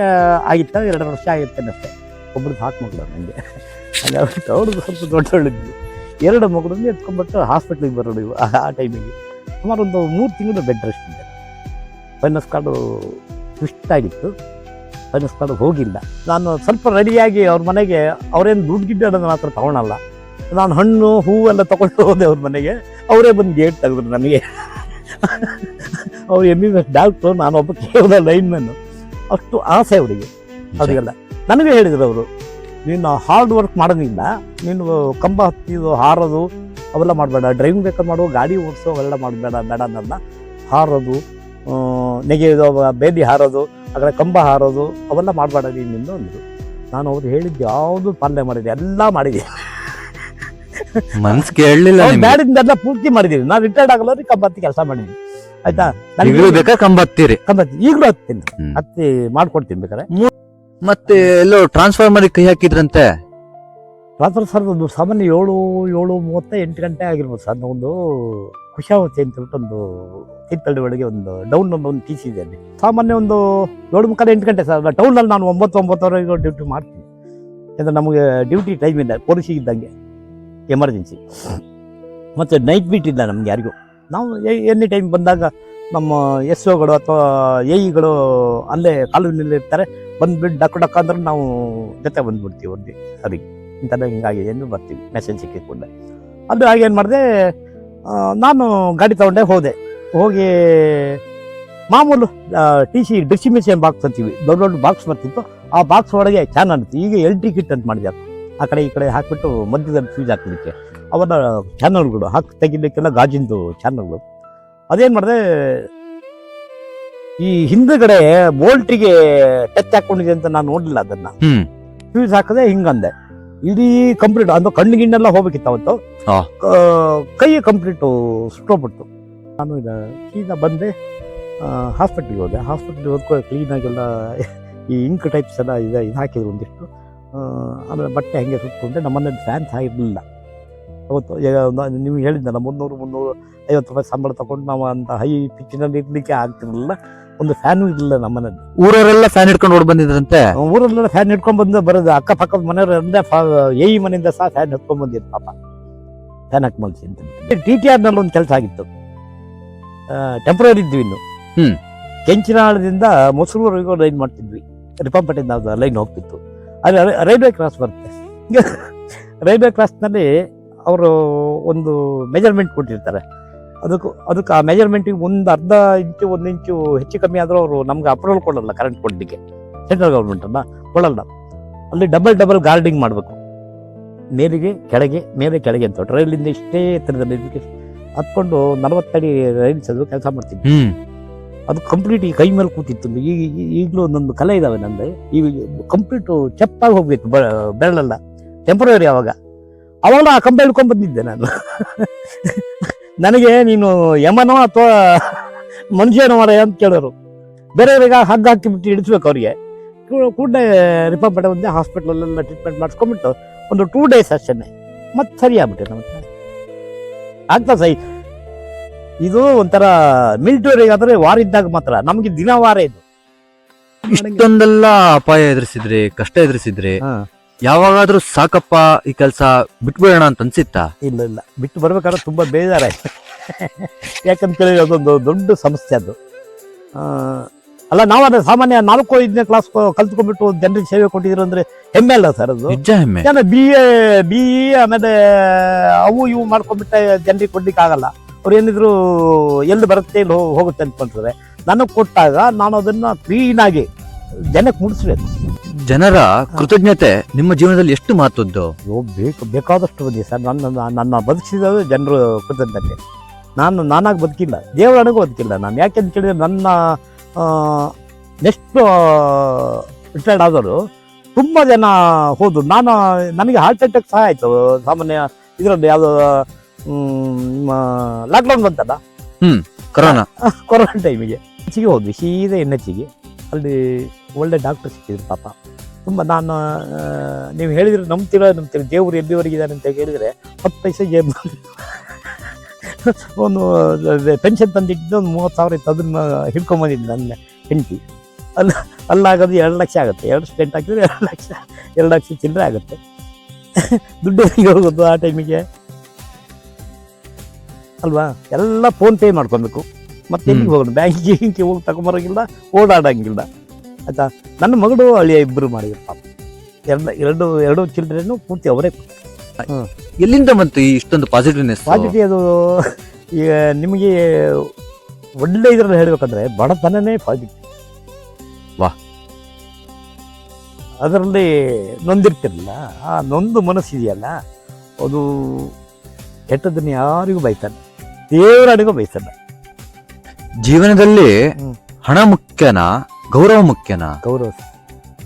ಆಗಿತ್ತ, 2 ವರ್ಷ ಆಗಿತ್ತೇನೆ ಅಷ್ಟೇ. ಒಬ್ಬರು ಸಾಕು ಮಗಳು ನನಗೆ. ಅವ್ರದ್ದು ಸ್ವಲ್ಪ ದೊಡ್ಡವಳಿದ್ವಿ. 2 ಮಗಳನ್ನು ಎತ್ಕೊಂಡ್ಬಿಟ್ಟು ಹಾಸ್ಪಿಟ್ಲಿಗೆ ಬರೋದು ಆ ಟೈಮಿಗೆ. ಸುಮಾರು ಒಂದು 3 ತಿಂಗಳು ಬೆಡ್ ರೆಸ್ಟ್ ಇದ್ದೆ. ಫೈನಾನ್ಸ್ ಕಾರ್ಡು ಟ್ವಿಸ್ಟ್ ಆಗಿತ್ತು, ಫೈನಾನ್ಸ್ ಕಾರ್ಡು ಹೋಗಿಲ್ಲ. ನಾನು ಸ್ವಲ್ಪ ರೆಡಿಯಾಗಿ ಅವ್ರ ಮನೆಗೆ, ಅವ್ರೇನು ದುಡ್ಡು ಗಿಡ್ಡು ನನ್ನ ಹತ್ರ ತೊಗೊಳಲ್ಲ. ನಾನು ಹಣ್ಣು ಹೂವೆಲ್ಲ ತೊಗೊಂಡು ಹೋದೆ ಅವ್ರ ಮನೆಗೆ. ಅವರೇ ಬಂದು ಗೇಟ್ ತೆಗೆದ್ರು ನನಗೆ. ಅವ್ರು MBBS ಡಾಕ್ಟ್ರು, ನಾನೊಬ್ಬ ಕೇವಲ ಲೈನ್ಮನ್ನು. ಅಷ್ಟು ಆಸೆ ಅವರಿಗೆಲ್ಲ. ನನಗೆ ಹೇಳಿದರು ಅವರು, ನೀನು ಹಾರ್ಡ್ ವರ್ಕ್ ಮಾಡೋದಿಲ್ಲ, ನೀನು ಕಂಬ ಹತ್ತಿದು ಹಾರೋದು ಅವೆಲ್ಲ ಮಾಡಬೇಡ, ಡ್ರೈವಿಂಗ್ ಬೇಕಾದ್ರೆ ಮಾಡು, ಗಾಡಿ ಓಡಿಸೋ ಅವೆಲ್ಲ ಮಾಡಬೇಡ, ನನ್ನ ಹಾರೋದು, ನೆಗೆಯೋದು, ಬೇದಿ ಹಾರೋದು, ಆ ಕಡೆ ಕಂಬ ಹಾರೋದು ಅವೆಲ್ಲ ಮಾಡಬೇಡ ನೀನು ಅಂದರು. ನಾನು ಅವ್ರು ಹೇಳಿದ್ದು ಯಾವುದು ಪಾಲನೆ ಮಾಡಿದೆ, ಎಲ್ಲ ಮಾಡಿದೆ. ಮನ್ಸ್ ಕೇಳಲಿಲ್ಲ. ಬ್ಯಾಡಿಂದೆಲ್ಲ ಪೂರ್ತಿ ಮಾಡಿದ್ದೀವಿ. ನಾನು ರಿಟೈರ್ಡ್ ಆಗಲ್ಲ, ಕಂಬ ಹತ್ತಿ ಕೆಲಸ ಮಾಡಿದ್ದೀನಿ, ಆಯ್ತಾ. ಕಂಬ ಹತ್ತೀರಿ? ಈಗಲೂ ಹತ್ತಿ ಮಾಡ್ಕೊಡ್ತೀನಿ ಬೇಕಾರೆ. ಮತ್ತೆ ಎಲ್ಲೋ ಟ್ರಾನ್ಸ್ಫಾರ್ಮರ್ ಕೈ ಹಾಕಿದ್ರಂತೆ? ಟ್ರಾನ್ಸ್ಫರ್ ಸರ್ ಒಂದು ಸಾಮಾನ್ಯ 7:30 ಗಂಟೆ ಆಗಿರ್ಬೋದು ಸರ್. ಒಂದು ಕುಶಾವತಿ ಅಂತ ಹೇಳ್ಬಿಟ್ಟು ಒಂದು ತೀರ್ಥಹಳ್ಳಿ ಒಳಗೆ ಒಂದು ಡೌನ್ ಒಂದು TC ಇದೆ ಅಲ್ಲಿ. ಸಾಮಾನ್ಯ ಒಂದು 7:45-8 ಗಂಟೆ ಸರ್. ಟೌನಲ್ಲಿ ನಾನು 9-9:30 ಡ್ಯೂಟಿ ಮಾಡ್ತೀನಿ. ಯಾಕಂದ್ರೆ ನಮಗೆ ಡ್ಯೂಟಿ ಟೈಮ್ ಇಲ್ಲ, ಪೊಲೀಸಿಗೆ ಇದ್ದಂಗೆ, ಎಮರ್ಜೆನ್ಸಿ. ಮತ್ತು ನೈಟ್ ಬೀಟ್ ಇಲ್ಲ ನಮ್ಗೆ ಯಾರಿಗೂ. ನಾವು ಎನಿ ಟೈಮ್ ಬಂದಾಗ ನಮ್ಮ SOಗಳು ಅಥವಾ AEಗಳು ಅಲ್ಲೇ ಕಾಲೋನಿಯಲ್ಲಿ ಇರ್ತಾರೆ. ಬಂದ್ಬಿಟ್ಟು ಡಕ್ಕ ಅಂದ್ರೆ ನಾವು ಜೊತೆ ಬಂದ್ಬಿಡ್ತೀವಿ ಅವ್ರಿಗೆ, ಅವರಿಗೆ ಇಂಥದ್ದು ಹಿಂಗಾಗಿ ಎಂದು ಬರ್ತೀವಿ ಮೆಸೇಜ್ ಸಿಕ್ಕಿಕೊಂಡೆ. ಅದು ಹಾಗೆ ಏನು ಮಾಡಿದೆ, ನಾನು ಗಾಡಿ ತೊಗೊಂಡೆ ಹೋಗಿ ಮಾಮೂಲು TC ಡಿಸ್ಟ್ರಿಬ್ಯೂಷನ್ ಬಾಕ್ಸ್ ಅಂತೀವಿ, ದೊಡ್ಡ ಬಾಕ್ಸ್ ಬರ್ತಿತ್ತು. ಆ ಬಾಕ್ಸ್ ಒಳಗೆ ಚಾನಲ್ ಅಂತೀವಿ. ಈಗ LT ಕಿಟ್ ಅಂತ ಮಾಡಿದ್ದಾರೆ. ಆ ಕಡೆ ಈ ಕಡೆ ಹಾಕಿಬಿಟ್ಟು ಮಧ್ಯದಲ್ಲಿ ಫ್ಯೂಸ್ ಹಾಕೋದಕ್ಕೆ ಅವನ್ನ ಚಾನಲ್ಗಳು ತೆಗಿಲಿಕ್ಕೆಲ್ಲ ಗಾಜಿಂದು ಚಾನಲ್ಗಳು. ಅದೇನು ಮಾಡಿದೆ, ಈ ಹಿಂದುಗಡೆ ಬೋಲ್ಟಿಗೆ ಟಚ್ ಹಾಕೊಂಡಿದೆ ಅಂತ ನಾನು ನೋಡಲಿಲ್ಲ. ಅದನ್ನ ಫ್ಯೂಸ್ ಹಾಕದೆ ಹಿಂಗಂದೆ, ಇಡೀ ಕಂಪ್ಲೀಟ್ ಅಂದ್ರೆ ಕಣ್ಣು ಗಿಣ್ಣೆಲ್ಲ ಹೋಗ್ಬೇಕಿತ್ತು ಅವತ್ತು. ಕೈ ಕಂಪ್ಲೀಟು ಸುಟ್ಟೋಗ್ಬಿಡ್ತು. ನಾನು ಸೀದಾ ಬಂದೆ, ಹಾಸ್ಪಿಟ್ಲಿಗೆ ಹೋದೆ. ಹಾಸ್ಪಿಟ್ಲಿಗೆ ಹೋದ್ಕೊ ಕ್ಲೀನಾಗೆಲ್ಲ ಈ ಇಂಕ್ ಟೈಪ್ಸ್ ಎಲ್ಲ ಇದು ಹಾಕಿದ್ರು ಒಂದಿಷ್ಟು. ಆಮೇಲೆ ಬಟ್ಟೆ ಹಾಗೆ ಸುತ್ತಕೊಂಡೆ. ನಮ್ಮನೇಲಿ ಫ್ಯಾನ್ ಸಹ ಇರಲಿಲ್ಲ ಅವತ್ತು. ನೀವು ಹೇಳಿದ್ದಲ್ಲ 300-350 ರೂಪಾಯಿ ಸಂಬಳ ತಗೊಂಡು ನಾವು ಅಂತ ಹೈ ಪಿಚ್ಚಿನಲ್ಲಿ ಇರ್ಲಿಕ್ಕೆ ಆಗ್ತಿರಲಿಲ್ಲ. ಒಂದು ಫ್ಯಾನು ಇರಲಿಲ್ಲ ನಮ್ಮನೇಲಿ. ಊರವರೆಲ್ಲ ಫ್ಯಾನ್ ಹಿಡ್ಕೊಂಡು ಓಡ್ ಬಂದಿದ್ರಂತೆ? ಊರಲ್ಲೆಲ್ಲ ಫ್ಯಾನ್ ಹಿಡ್ಕೊಂಡು ಬರೋದು. ಅಕ್ಕಪಕ್ಕದ ಮನೆಯವರೆಲ್ಲ AE ಮನೆಯಿಂದ ಸಹ ಫ್ಯಾನ್ ಹಿಡ್ಕೊಂಡು ಬಂದಿದ್ದು ಪಾಪ. ಫ್ಯಾನ್ ಹಾಕಿ ಅಂತ TTR ನಲ್ಲಿ ಒಂದು ಕೆಲಸ ಆಗಿತ್ತು. ಟೆಂಪ್ರರಿ ಇದ್ವಿ ಇನ್ನು. ಕೆಂಚಿನಾಳದಿಂದ ಮೊಸರೂರಿಗೂ ಲೈನ್ ಮಾಡ್ತಿದ್ವಿ. ರಿಪಂಪೇಟೆಯಿಂದ ಲೈನ್ ಹೋಗ್ತಿತ್ತು. ಅಲ್ಲಿ ರೈಲ್ವೆ ಕ್ರಾಸ್ ಬರುತ್ತೆ. ರೈಲ್ವೆ ಕ್ರಾಸ್ನಲ್ಲಿ ಅವರು ಒಂದು ಮೆಜರ್ಮೆಂಟ್ ಕೊಟ್ಟಿರ್ತಾರೆ. ಅದಕ್ಕೆ ಆ ಮೆಜರ್ಮೆಂಟಿಗೆ ಒಂದು ಅರ್ಧ ಇಂಚು 1 ಇಂಚು ಹೆಚ್ಚು ಕಮ್ಮಿ ಆದರೂ ಅವರು ನಮ್ಗೆ ಅಪ್ರೂವಲ್ ಕೊಡಲ್ಲ ಕರೆಂಟ್ ಕೊಡಲಿಕ್ಕೆ. ಸೆಂಟ್ರಲ್ ಗೌರ್ಮೆಂಟನ್ನು ಕೊಡಲ್ಲ. ಅಲ್ಲಿ ಡಬಲ್ ಗಾರ್ಡಿಂಗ್ ಮಾಡಬೇಕು. ಮೇಲೆ ಕೆಳಗೆ ಅಂತ ರೈಲಿಂದ ಇಷ್ಟೇ ಎತ್ತರದಲ್ಲಿ ಹತ್ಕೊಂಡು 40 ಅಡಿ ರೈಲ್ ಸದು ಕೆಲಸ ಮಾಡ್ತಿದ್ವಿ. ಅದು ಕಂಪ್ಲೀಟ್ ಈ ಕೈ ಮೇಲೆ ಕೂತಿತ್ತು. ಈಗಲೂ ಒಂದೊಂದು ಕಲೆ ಇದಾವೆ ನಂದು. ಈ ಕಂಪ್ಲೀಟು ಚಪ್ಪಾಗಿ ಹೋಗ್ಬೇಕು ಬೆರಳೆಲ್ಲ. ಟೆಂಪ್ರರಿ ಅವಾಗ ಆ ಕಂಬ ಹಿಡ್ಕೊಂಡ್ ಬಂದಿದ್ದೆ ನಾನು. ನನಗೆ ನೀನು ಯಮನೋ ಅಥವಾ ಮನುಷ್ಯನೋ ಮಾರಾಯ ಅಂತ ಕೇಳೋರು. ಬೇರೆಯವ್ರಿಗೆ ಹಗ್ಗ ಹಾಕಿಬಿಟ್ಟು ಇಡಿಸ್ಬೇಕು ಅವ್ರಿಗೆ. ಕೂಡಲೇ ರಿಪಂಪೇಟೆ ಒಂದೇ ಹಾಸ್ಪಿಟ್ಲಲ್ಲೆಲ್ಲ ಟ್ರೀಟ್ಮೆಂಟ್ ಮಾಡಿಸ್ಕೊಂಡ್ಬಿಟ್ಟು ಒಂದು 2 ಡೇಸ್ ಅಷ್ಟೇ ಮತ್ತೆ ಸರಿ ಆಗ್ಬಿಟ್ಟೆ ನಮಗೆ. ಆಗ್ತಾ ಸೈ ಇದು ಒಂಥರ ಮಿಲಿಟರಿಗಾದ್ರೆ ವಾರ ಇದ್ದಾಗ ಮಾತ್ರ, ನಮ್ಗೆ ದಿನ ವಾರ ಇದು. ಇಷ್ಟೊಂದೆಲ್ಲ ಅಪಾಯ ಎದುರಿಸಿದ್ರಿ, ಕಷ್ಟ ಎದುರಿಸಿದ್ರಿ, ಯಾವಾಗಾದ್ರೂ ಸಾಕಪ್ಪ ಈ ಕೆಲಸ ಬಿಟ್ಬಿಡೋಣ ಅಂತ ಅನ್ಸಿತ್ತಾ? ಇಲ್ಲ, ಬಿಟ್ಟು ಬರ್ಬೇಕಾದ್ರೆ ತುಂಬಾ ಬೇಜಾರಾಯ್ತು. ಯಾಕಂತ ಕೇಳಿ ಅದೊಂದು ದೊಡ್ಡ ಸಮಸ್ಯೆ. ಅದು ಅಲ್ಲ ನಾವು ಅದೇ ಸಾಮಾನ್ಯ 4-5ನೇ ಕ್ಲಾಸ್ ಕಲ್ತ್ಕೊಂಡ್ಬಿಟ್ಟು ಜನರಿಗೆ ಸೇವೆ ಕೊಟ್ಟಿದ್ರು ಅಂದ್ರೆ ಹೆಮ್ಮೆ ಅಲ್ಲ ಸರ್ ಅದು. ನಿಜ ಹೆಮ್ಮೆ. ಜನ ಬಿ ಆಮೇಲೆ ಅವು ಇವು ಮಾಡ್ಕೊಂಡ್ಬಿಟ್ಟೆ ಜನರಿಗೆ ಕೊಡ್ಲಿಕ್ಕೆ ಆಗಲ್ಲ. ಅವ್ರು ಏನಿದ್ರು ಎಲ್ಲಿ ಬರುತ್ತೆ ಇಲ್ಲಿ ಹೋಗುತ್ತೆ ಅನ್ಕೊಂತಾರೆ. ನನಗೆ ಕೊಟ್ಟಾಗ ನಾನು ಅದನ್ನ ಕ್ಲೀನ್ ಆಗಿ ಜನಕ್ಕೆ ಮುಡಿಸ್ಬೇಕು. ಜನರ ಕೃತಜ್ಞತೆ ನಿಮ್ಮ ಜೀವನದಲ್ಲಿ ಎಷ್ಟು ಮಹತ್ವದ್ದು? ಬೇಕಾದಷ್ಟು ಬಂದಿದೆ ಸರ್. ನನ್ನ ಬದುಕಿಸಿದ ಜನರು ಕೃತಜ್ಞತೆ. ನಾನಾಗಿ ಬದುಕಿಲ್ಲ, ದೇವರನಿಗೂ ಬದುಕಿಲ್ಲ ನಾನು. ಯಾಕೆಂತ ಕೇಳಿದ್ರೆ ನನ್ನ ನೆಕ್ಸ್ಟ್ ರಿಟೈರ್ಡ್ ಆದವರು ತುಂಬ ಜನ ಹೋದ್ರು. ನನಗೆ ಹಾರ್ಟ್ ಅಟ್ಯಾಕ್ ಸಹ ಆಯಿತು ಸಾಮಾನ್ಯ ಇದರಲ್ಲಿ. ಯಾವುದು ಲಾಕ್ಡೌನ್ ಬಂತಲ್ಲ, ಕೊರೋನಾ ಟೈಮಿಗೆ ಹೆಚ್ಚಿಗೆ ಹೋದ್ವಿ ಸೀದಾ NHಗೆ. ಅಲ್ಲಿ ಒಳ್ಳೆ ಡಾಕ್ಟರ್ ಸಿಕ್ಕಿದ್ರು ಪಾಪ. ತುಂಬ ನೀವು ಹೇಳಿದ್ರೆ ನಂಬ್ತಿರೋ ದೇವ್ರು ಎಲ್ಲಿವರೆಗಿದ್ದಾರೆ ಅಂತ ಹೇಳಿದರೆ 10 ಪೈಸೆ ಒಂದು ಪೆನ್ಷನ್ ತಂದಿದ್ದು ಒಂದು 30,000 ಇತ್ತು. ಅದನ್ನ ಹಿಡ್ಕೊಂಬಂದಿದ್ದು ನನ್ನ ಹೆಂಡತಿ. ಅಲ್ಲಾಗೋದು 2 ಲಕ್ಷ ಆಗುತ್ತೆ. 2 ಸ್ಟೆಂಟ್ ಹಾಕಿದ್ರೆ 2 ಲಕ್ಷ ಚಿಲ್ಲರೆ ಆಗುತ್ತೆ. ದುಡ್ಡು ಹೋಗೋದು ಆ ಟೈಮಿಗೆ ಅಲ್ವಾ. ಎಲ್ಲ ಫೋನ್ ಪೇ ಮಾಡ್ಕೊಬೇಕು. ಮತ್ತೆ ಎಲ್ಲಿಗೆ ಹೋಗೋಣ, ಬ್ಯಾಂಕಿಗೆ ಹೋಗಿ ತಗೊಂಬರೋಂಗಿಲ್ಲ, ಓಡಾಡಂಗಿಲ್ಲ ಆಯ್ತಾ. ನನ್ನ ಮಗಳು ಅಳಿಯ ಇಬ್ಬರು ಮಾಡಿದ್ರು ಪಾಪ. ಎರಡು ಚಿಲ್ಡ್ರನ್ನು ಪೂರ್ತಿ ಅವರೇ. ಎಲ್ಲಿಂದ ಬಂತು ಈ ಇಷ್ಟೊಂದು ಪಾಸಿಟಿವ್ನೆಸ್? ಪಾಸಿಟಿವ್ ಅದು ಈಗ ನಿಮಗೆ ಒಳ್ಳೆ ಇದ್ರಲ್ಲಿ ಹೇಳ್ಬೇಕಂದ್ರೆ ಬಡತನನೇ ಪಾಸಿಟಿವ್. ವಾಹ್. ಅದರಲ್ಲಿ ನೊಂದಿರ್ತಿರಲಿಲ್ಲ, ಆ ನೊಂದು ಮನಸ್ಸಿದೆಯಲ್ಲ ಅದು ಕೆಟ್ಟದನ್ನ ಯಾರಿಗೂ ಬೈತಾನೆ, ದೇವರನಿಗೂ ಬೈತಾನೆ. ಜೀವನದಲ್ಲಿ ಹಣ ಮುಖ್ಯನಾ ಗೌರವ ಮುಖ್ಯನಾ? ಗೌರವ.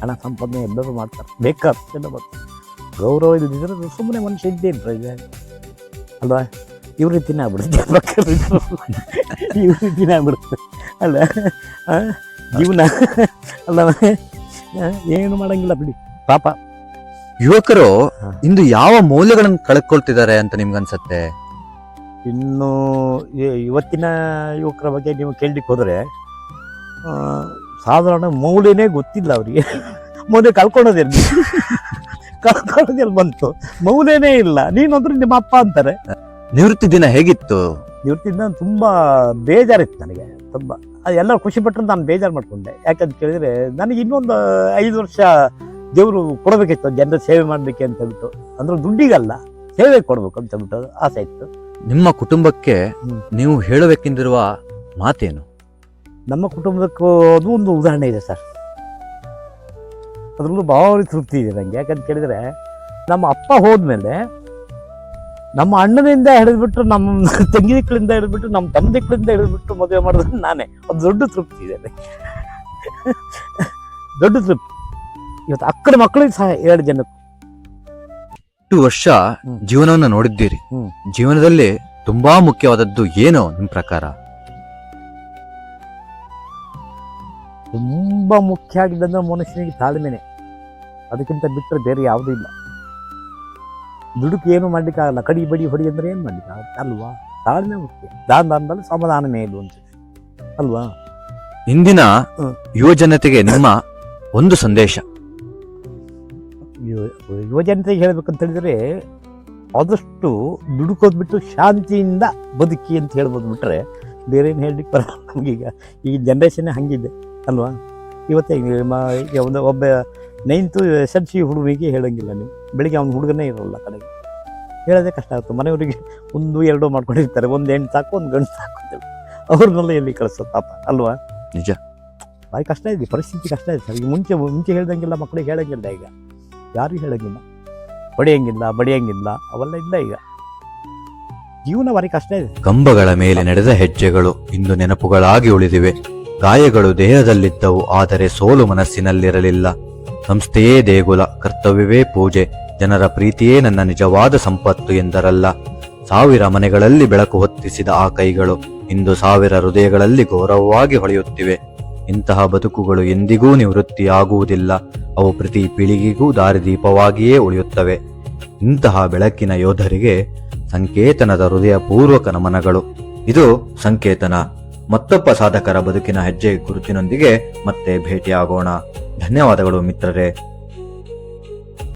ಹಣ ಸಂಪಾದನೆ ಎಲ್ಲರೂ ಮಾಡ್ತಾರೆ, ಬೇಕಾದಷ್ಟೆಲ್ಲ ಬರ್ತಾರೆ. ಗೌರವ ಇಲ್ಲದಿದ್ರೆ ಸುಮ್ಮನೆ ಮನುಷ್ಯ ಇದ್ದೇ ಇದೆ ಅಲ್ವಾ. ಇವ್ರ ರೀತಿನೇ ಆಗ್ಬಿಡುತ್ತೆ, ಇವ್ರ ರೀತಿನೇ ಆಗ್ಬಿಡುತ್ತೆ ಅಲ್ಲ ಜೀವನ ಅಲ್ಲ. ಏನು ಮಾಡಂಗಿಲ್ಲ ಬಿಡಿ ಪಾಪ. ಯುವಕರು ಇಂದು ಯಾವ ಮೌಲ್ಯಗಳನ್ನು ಕಳ್ಕೊಳ್ತಿದ್ದಾರೆ ಅಂತ ನಿಮ್ಗನ್ಸತ್ತೆ? ಇನ್ನು ಇವತ್ತಿನ ಯುವಕರ ಬಗ್ಗೆ ನೀವು ಕೇಳಲಿಕ್ಕೆ ಹೋದರೆ ಸಾಧಾರಣ ಮೌಲ್ಯನೇ ಗೊತ್ತಿಲ್ಲ ಅವರಿಗೆ. ಮೌಲ್ಯ ಕಳ್ಕೊಳೋದಿಲ್ಲ ಬಂತು, ಮೌಲ್ಯನೇ ಇಲ್ಲ. ನೀನಂದ್ರೆ ನಿಮ್ಮ ಅಪ್ಪ ಅಂತಾರೆ. ನಿವೃತ್ತಿ ದಿನ ಹೇಗಿತ್ತು? ನಿವೃತ್ತಿ ದಿನ ತುಂಬಾ ಬೇಜಾರಿತ್ತು ನನಗೆ. ತುಂಬ ಎಲ್ಲರೂ ಖುಷಿ ಪಟ್ಟರು, ನಾನು ಬೇಜಾರು ಮಾಡ್ಕೊಂಡೆ. ಯಾಕಂತ ಕೇಳಿದ್ರೆ ನನಗೆ ಇನ್ನೊಂದು 5 ವರ್ಷ ದೇವರು ಕೊಡಬೇಕಿತ್ತು ಜನರ ಸೇವೆ ಮಾಡಲಿಕ್ಕೆ ಅಂತ ಹೇಳ್ಬಿಟ್ಟು. ಅಂದ್ರೆ ದುಡ್ಡಿಗಲ್ಲ, ಸೇವೆ ಕೊಡ್ಬೇಕು ಅಂತ ಹೇಳ್ಬಿಟ್ಟು ಆಸೆ ಇತ್ತು. ನಿಮ್ಮ ಕುಟುಂಬಕ್ಕೆ ನೀವು ಹೇಳಬೇಕೆಂದಿರುವ ಮಾತೇನು? ನಮ್ಮ ಕುಟುಂಬಕ್ಕೂ ಅದು ಒಂದು ಉದಾಹರಣೆ ಇದೆ ಸರ್. ಅದರಲ್ಲೂ ಭಾರಿ ತೃಪ್ತಿ ಇದೆ ನನಗೆ. ಯಾಕಂತ ಕೇಳಿದರೆ ನಮ್ಮ ಅಪ್ಪ ಹೋದ್ಮೇಲೆ ನಮ್ಮ ಅಣ್ಣನಿಂದ ಹಿಡಿದ್ಬಿಟ್ಟು, ನಮ್ಮ ತಂಗಿದಿಕ್ಕಳಿಂದ ಹಿಡಿದ್ಬಿಟ್ಟು, ನಮ್ಮ ತಮ್ಮದಿಕ್ಕಳಿಂದ ಹಿಡಿದ್ಬಿಟ್ಟು ಮದುವೆ ಮಾಡಿದ್ರೆ ನಾನೇ. ಅದು ದೊಡ್ಡ ತೃಪ್ತಿ ಇದೆ ನನಗೆ, ದೊಡ್ಡ ತೃಪ್ತಿ. ಇವತ್ತು ಅಕ್ಕನ ಮಕ್ಕಳಿಗೆ ಸಹ 2 ಜನಕ್ಕೆ 2 ವರ್ಷ ಜೀವನವನ್ನು ನೋಡಿದ್ದೀರಿ. ಜೀವನದಲ್ಲಿ ತುಂಬಾ ಮುಖ್ಯವಾದದ್ದು ಏನೋ ನಿಮ್ ಪ್ರಕಾರ? ತುಂಬಾ ಮುಖ್ಯ ಆಗಿದ್ದಂದ್ರೆ ಮನುಷ್ಯನಿಗೆ ತಾಳ್ಮೆನೆ. ಅದಕ್ಕಿಂತ ಬಿಟ್ಟರೆ ಬೇರೆ ಯಾವುದೂ ಇಲ್ಲ. ದುಡುಕು ಏನು ಮಾಡ್ಲಿಕ್ಕಾಗಲ್ಲ. ಕಡಿ ಬಡಿ ಹೊಡಿ ಅಂದ್ರೆ ಏನು ಮಾಡ್ಲಿಕ್ಕಾಗತ್ತೆ ಅಲ್ವಾ. ತಾಳ್ಮೆ ಮುಖ್ಯ. ದಾನದಲ್ಲಿ ಸಮಾಧಾನ ಮೇಲು ಅಂತ ಅಲ್ವಾ. ಇಂದಿನ ಯುವ ಜನತೆಗೆ ನಿಮ್ಮ ಒಂದು ಸಂದೇಶ? ಯುವ ಜನತೆಗೆ ಹೇಳ್ಬೇಕಂತ ಹೇಳಿದ್ರೆ ಆದಷ್ಟು ದುಡುಕೋದ್ಬಿಟ್ಟು ಶಾಂತಿಯಿಂದ ಬದುಕಿ ಅಂತ ಹೇಳ್ಬೋದು. ಬಿಟ್ರೆ ಬೇರೆ ಏನು ಹೇಳ್ಲಿಕ್ಕೆ ಬರಲ್ಲ ನಮಗೀಗ. ಈ ಜನ್ರೇಷನ್ನೇ ಹಂಗಿದೆ ಅಲ್ವಾ. ಇವತ್ತೇ ಈಗ ಒಬ್ಬ 9th SLC ಹುಡುಗನಿಗೆ ಹೇಳಂಗಿಲ್ಲ ನೀವು. ಬೆಳಿಗ್ಗೆ ಅವ್ನ ಹುಡುಗನೇ ಇರೋಲ್ಲ ಕಡೆಗೆ, ಹೇಳೋದೇ ಕಷ್ಟ ಆಗುತ್ತೆ. ಮನೆಯವರಿಗೆ 1-2 ಮಾಡ್ಕೊಂಡಿರ್ತಾರೆ. 1 ಹೆಣ್ಣು ಸಾಕು, 1 ಗಂಡು ಸಾಕು ಅಂತೇಳಿ ಅವ್ರನ್ನೆಲ್ಲ ಎಲ್ಲಿ ಕಳಿಸೋದು ಪಾಪ ಅಲ್ವಾ. ನಿಜ, ಭಾರಿ ಕಷ್ಟ ಇದೆ, ಪರಿಸ್ಥಿತಿ ಕಷ್ಟ ಇದೆ ಸರ್. ಈಗ ಮುಂಚೆ ಹೇಳ್ದಂಗಿಲ್ಲ, ಮಕ್ಕಳಿಗೆ ಹೇಳಂಗಿಲ್ಲ. ಈಗ ಯಾರಿಗೂ ಹೇಳಂಗಿಲ್ಲ, ಬಡಿಯಂಗಿಲ್ಲ ಅವೆಲ್ಲ ಇಲ್ಲ. ಈಗ ಜೀವನ ಭಾರಿ ಕಷ್ಟ ಇದೆ. ಕಂಬಗಳ ಮೇಲೆ ನಡೆದ ಹೆಜ್ಜೆಗಳು ಇಂದು ನೆನಪುಗಳಾಗಿ ಉಳಿದಿವೆ. ಗಾಯಗಳು ದೇಹದಲ್ಲಿದ್ದವು, ಆದರೆ ಸೋಲು ಮನಸ್ಸಿನಲ್ಲಿರಲಿಲ್ಲ. ಸಂಸ್ಥೆಯೇ ದೇಗುಲ, ಕರ್ತವ್ಯವೇ ಪೂಜೆ, ಜನರ ಪ್ರೀತಿಯೇ ನನ್ನ ನಿಜವಾದ ಸಂಪತ್ತು ಎಂದರಲ್ಲ. 1000 ಮನೆಗಳಲ್ಲಿ ಬೆಳಕು ಹೊತ್ತಿಸಿದ ಆ ಕೈಗಳು ಇಂದು 1000 ಹೃದಯಗಳಲ್ಲಿ ಗೌರವವಾಗಿ ಹೊಳೆಯುತ್ತಿವೆ. ಇಂತಹ ಬದುಕುಗಳು ಎಂದಿಗೂ ನಿವೃತ್ತಿಯಾಗುವುದಿಲ್ಲ. ಅವು ಪ್ರತಿ ಪೀಳಿಗೆಗೂ ದಾರಿದೀಪವಾಗಿಯೇ ಉಳಿಯುತ್ತವೆ. ಇಂತಹ ಬೆಳಕಿನ ಯೋಧರಿಗೆ ಸಂಕೇತನದ ಹೃದಯಪೂರ್ವಕ ನಮನಗಳು. ಇದು ಸಂಕೇತನ. ಮತ್ತೊಬ್ಬ ಸಾಧಕರ ಬದುಕಿನ ಹೆಜ್ಜೆ ಗುರುತಿನೊಂದಿಗೆ ಮತ್ತೆ ಭೇಟಿಯಾಗೋಣ. ಧನ್ಯವಾದಗಳು ಮಿತ್ರರೇ.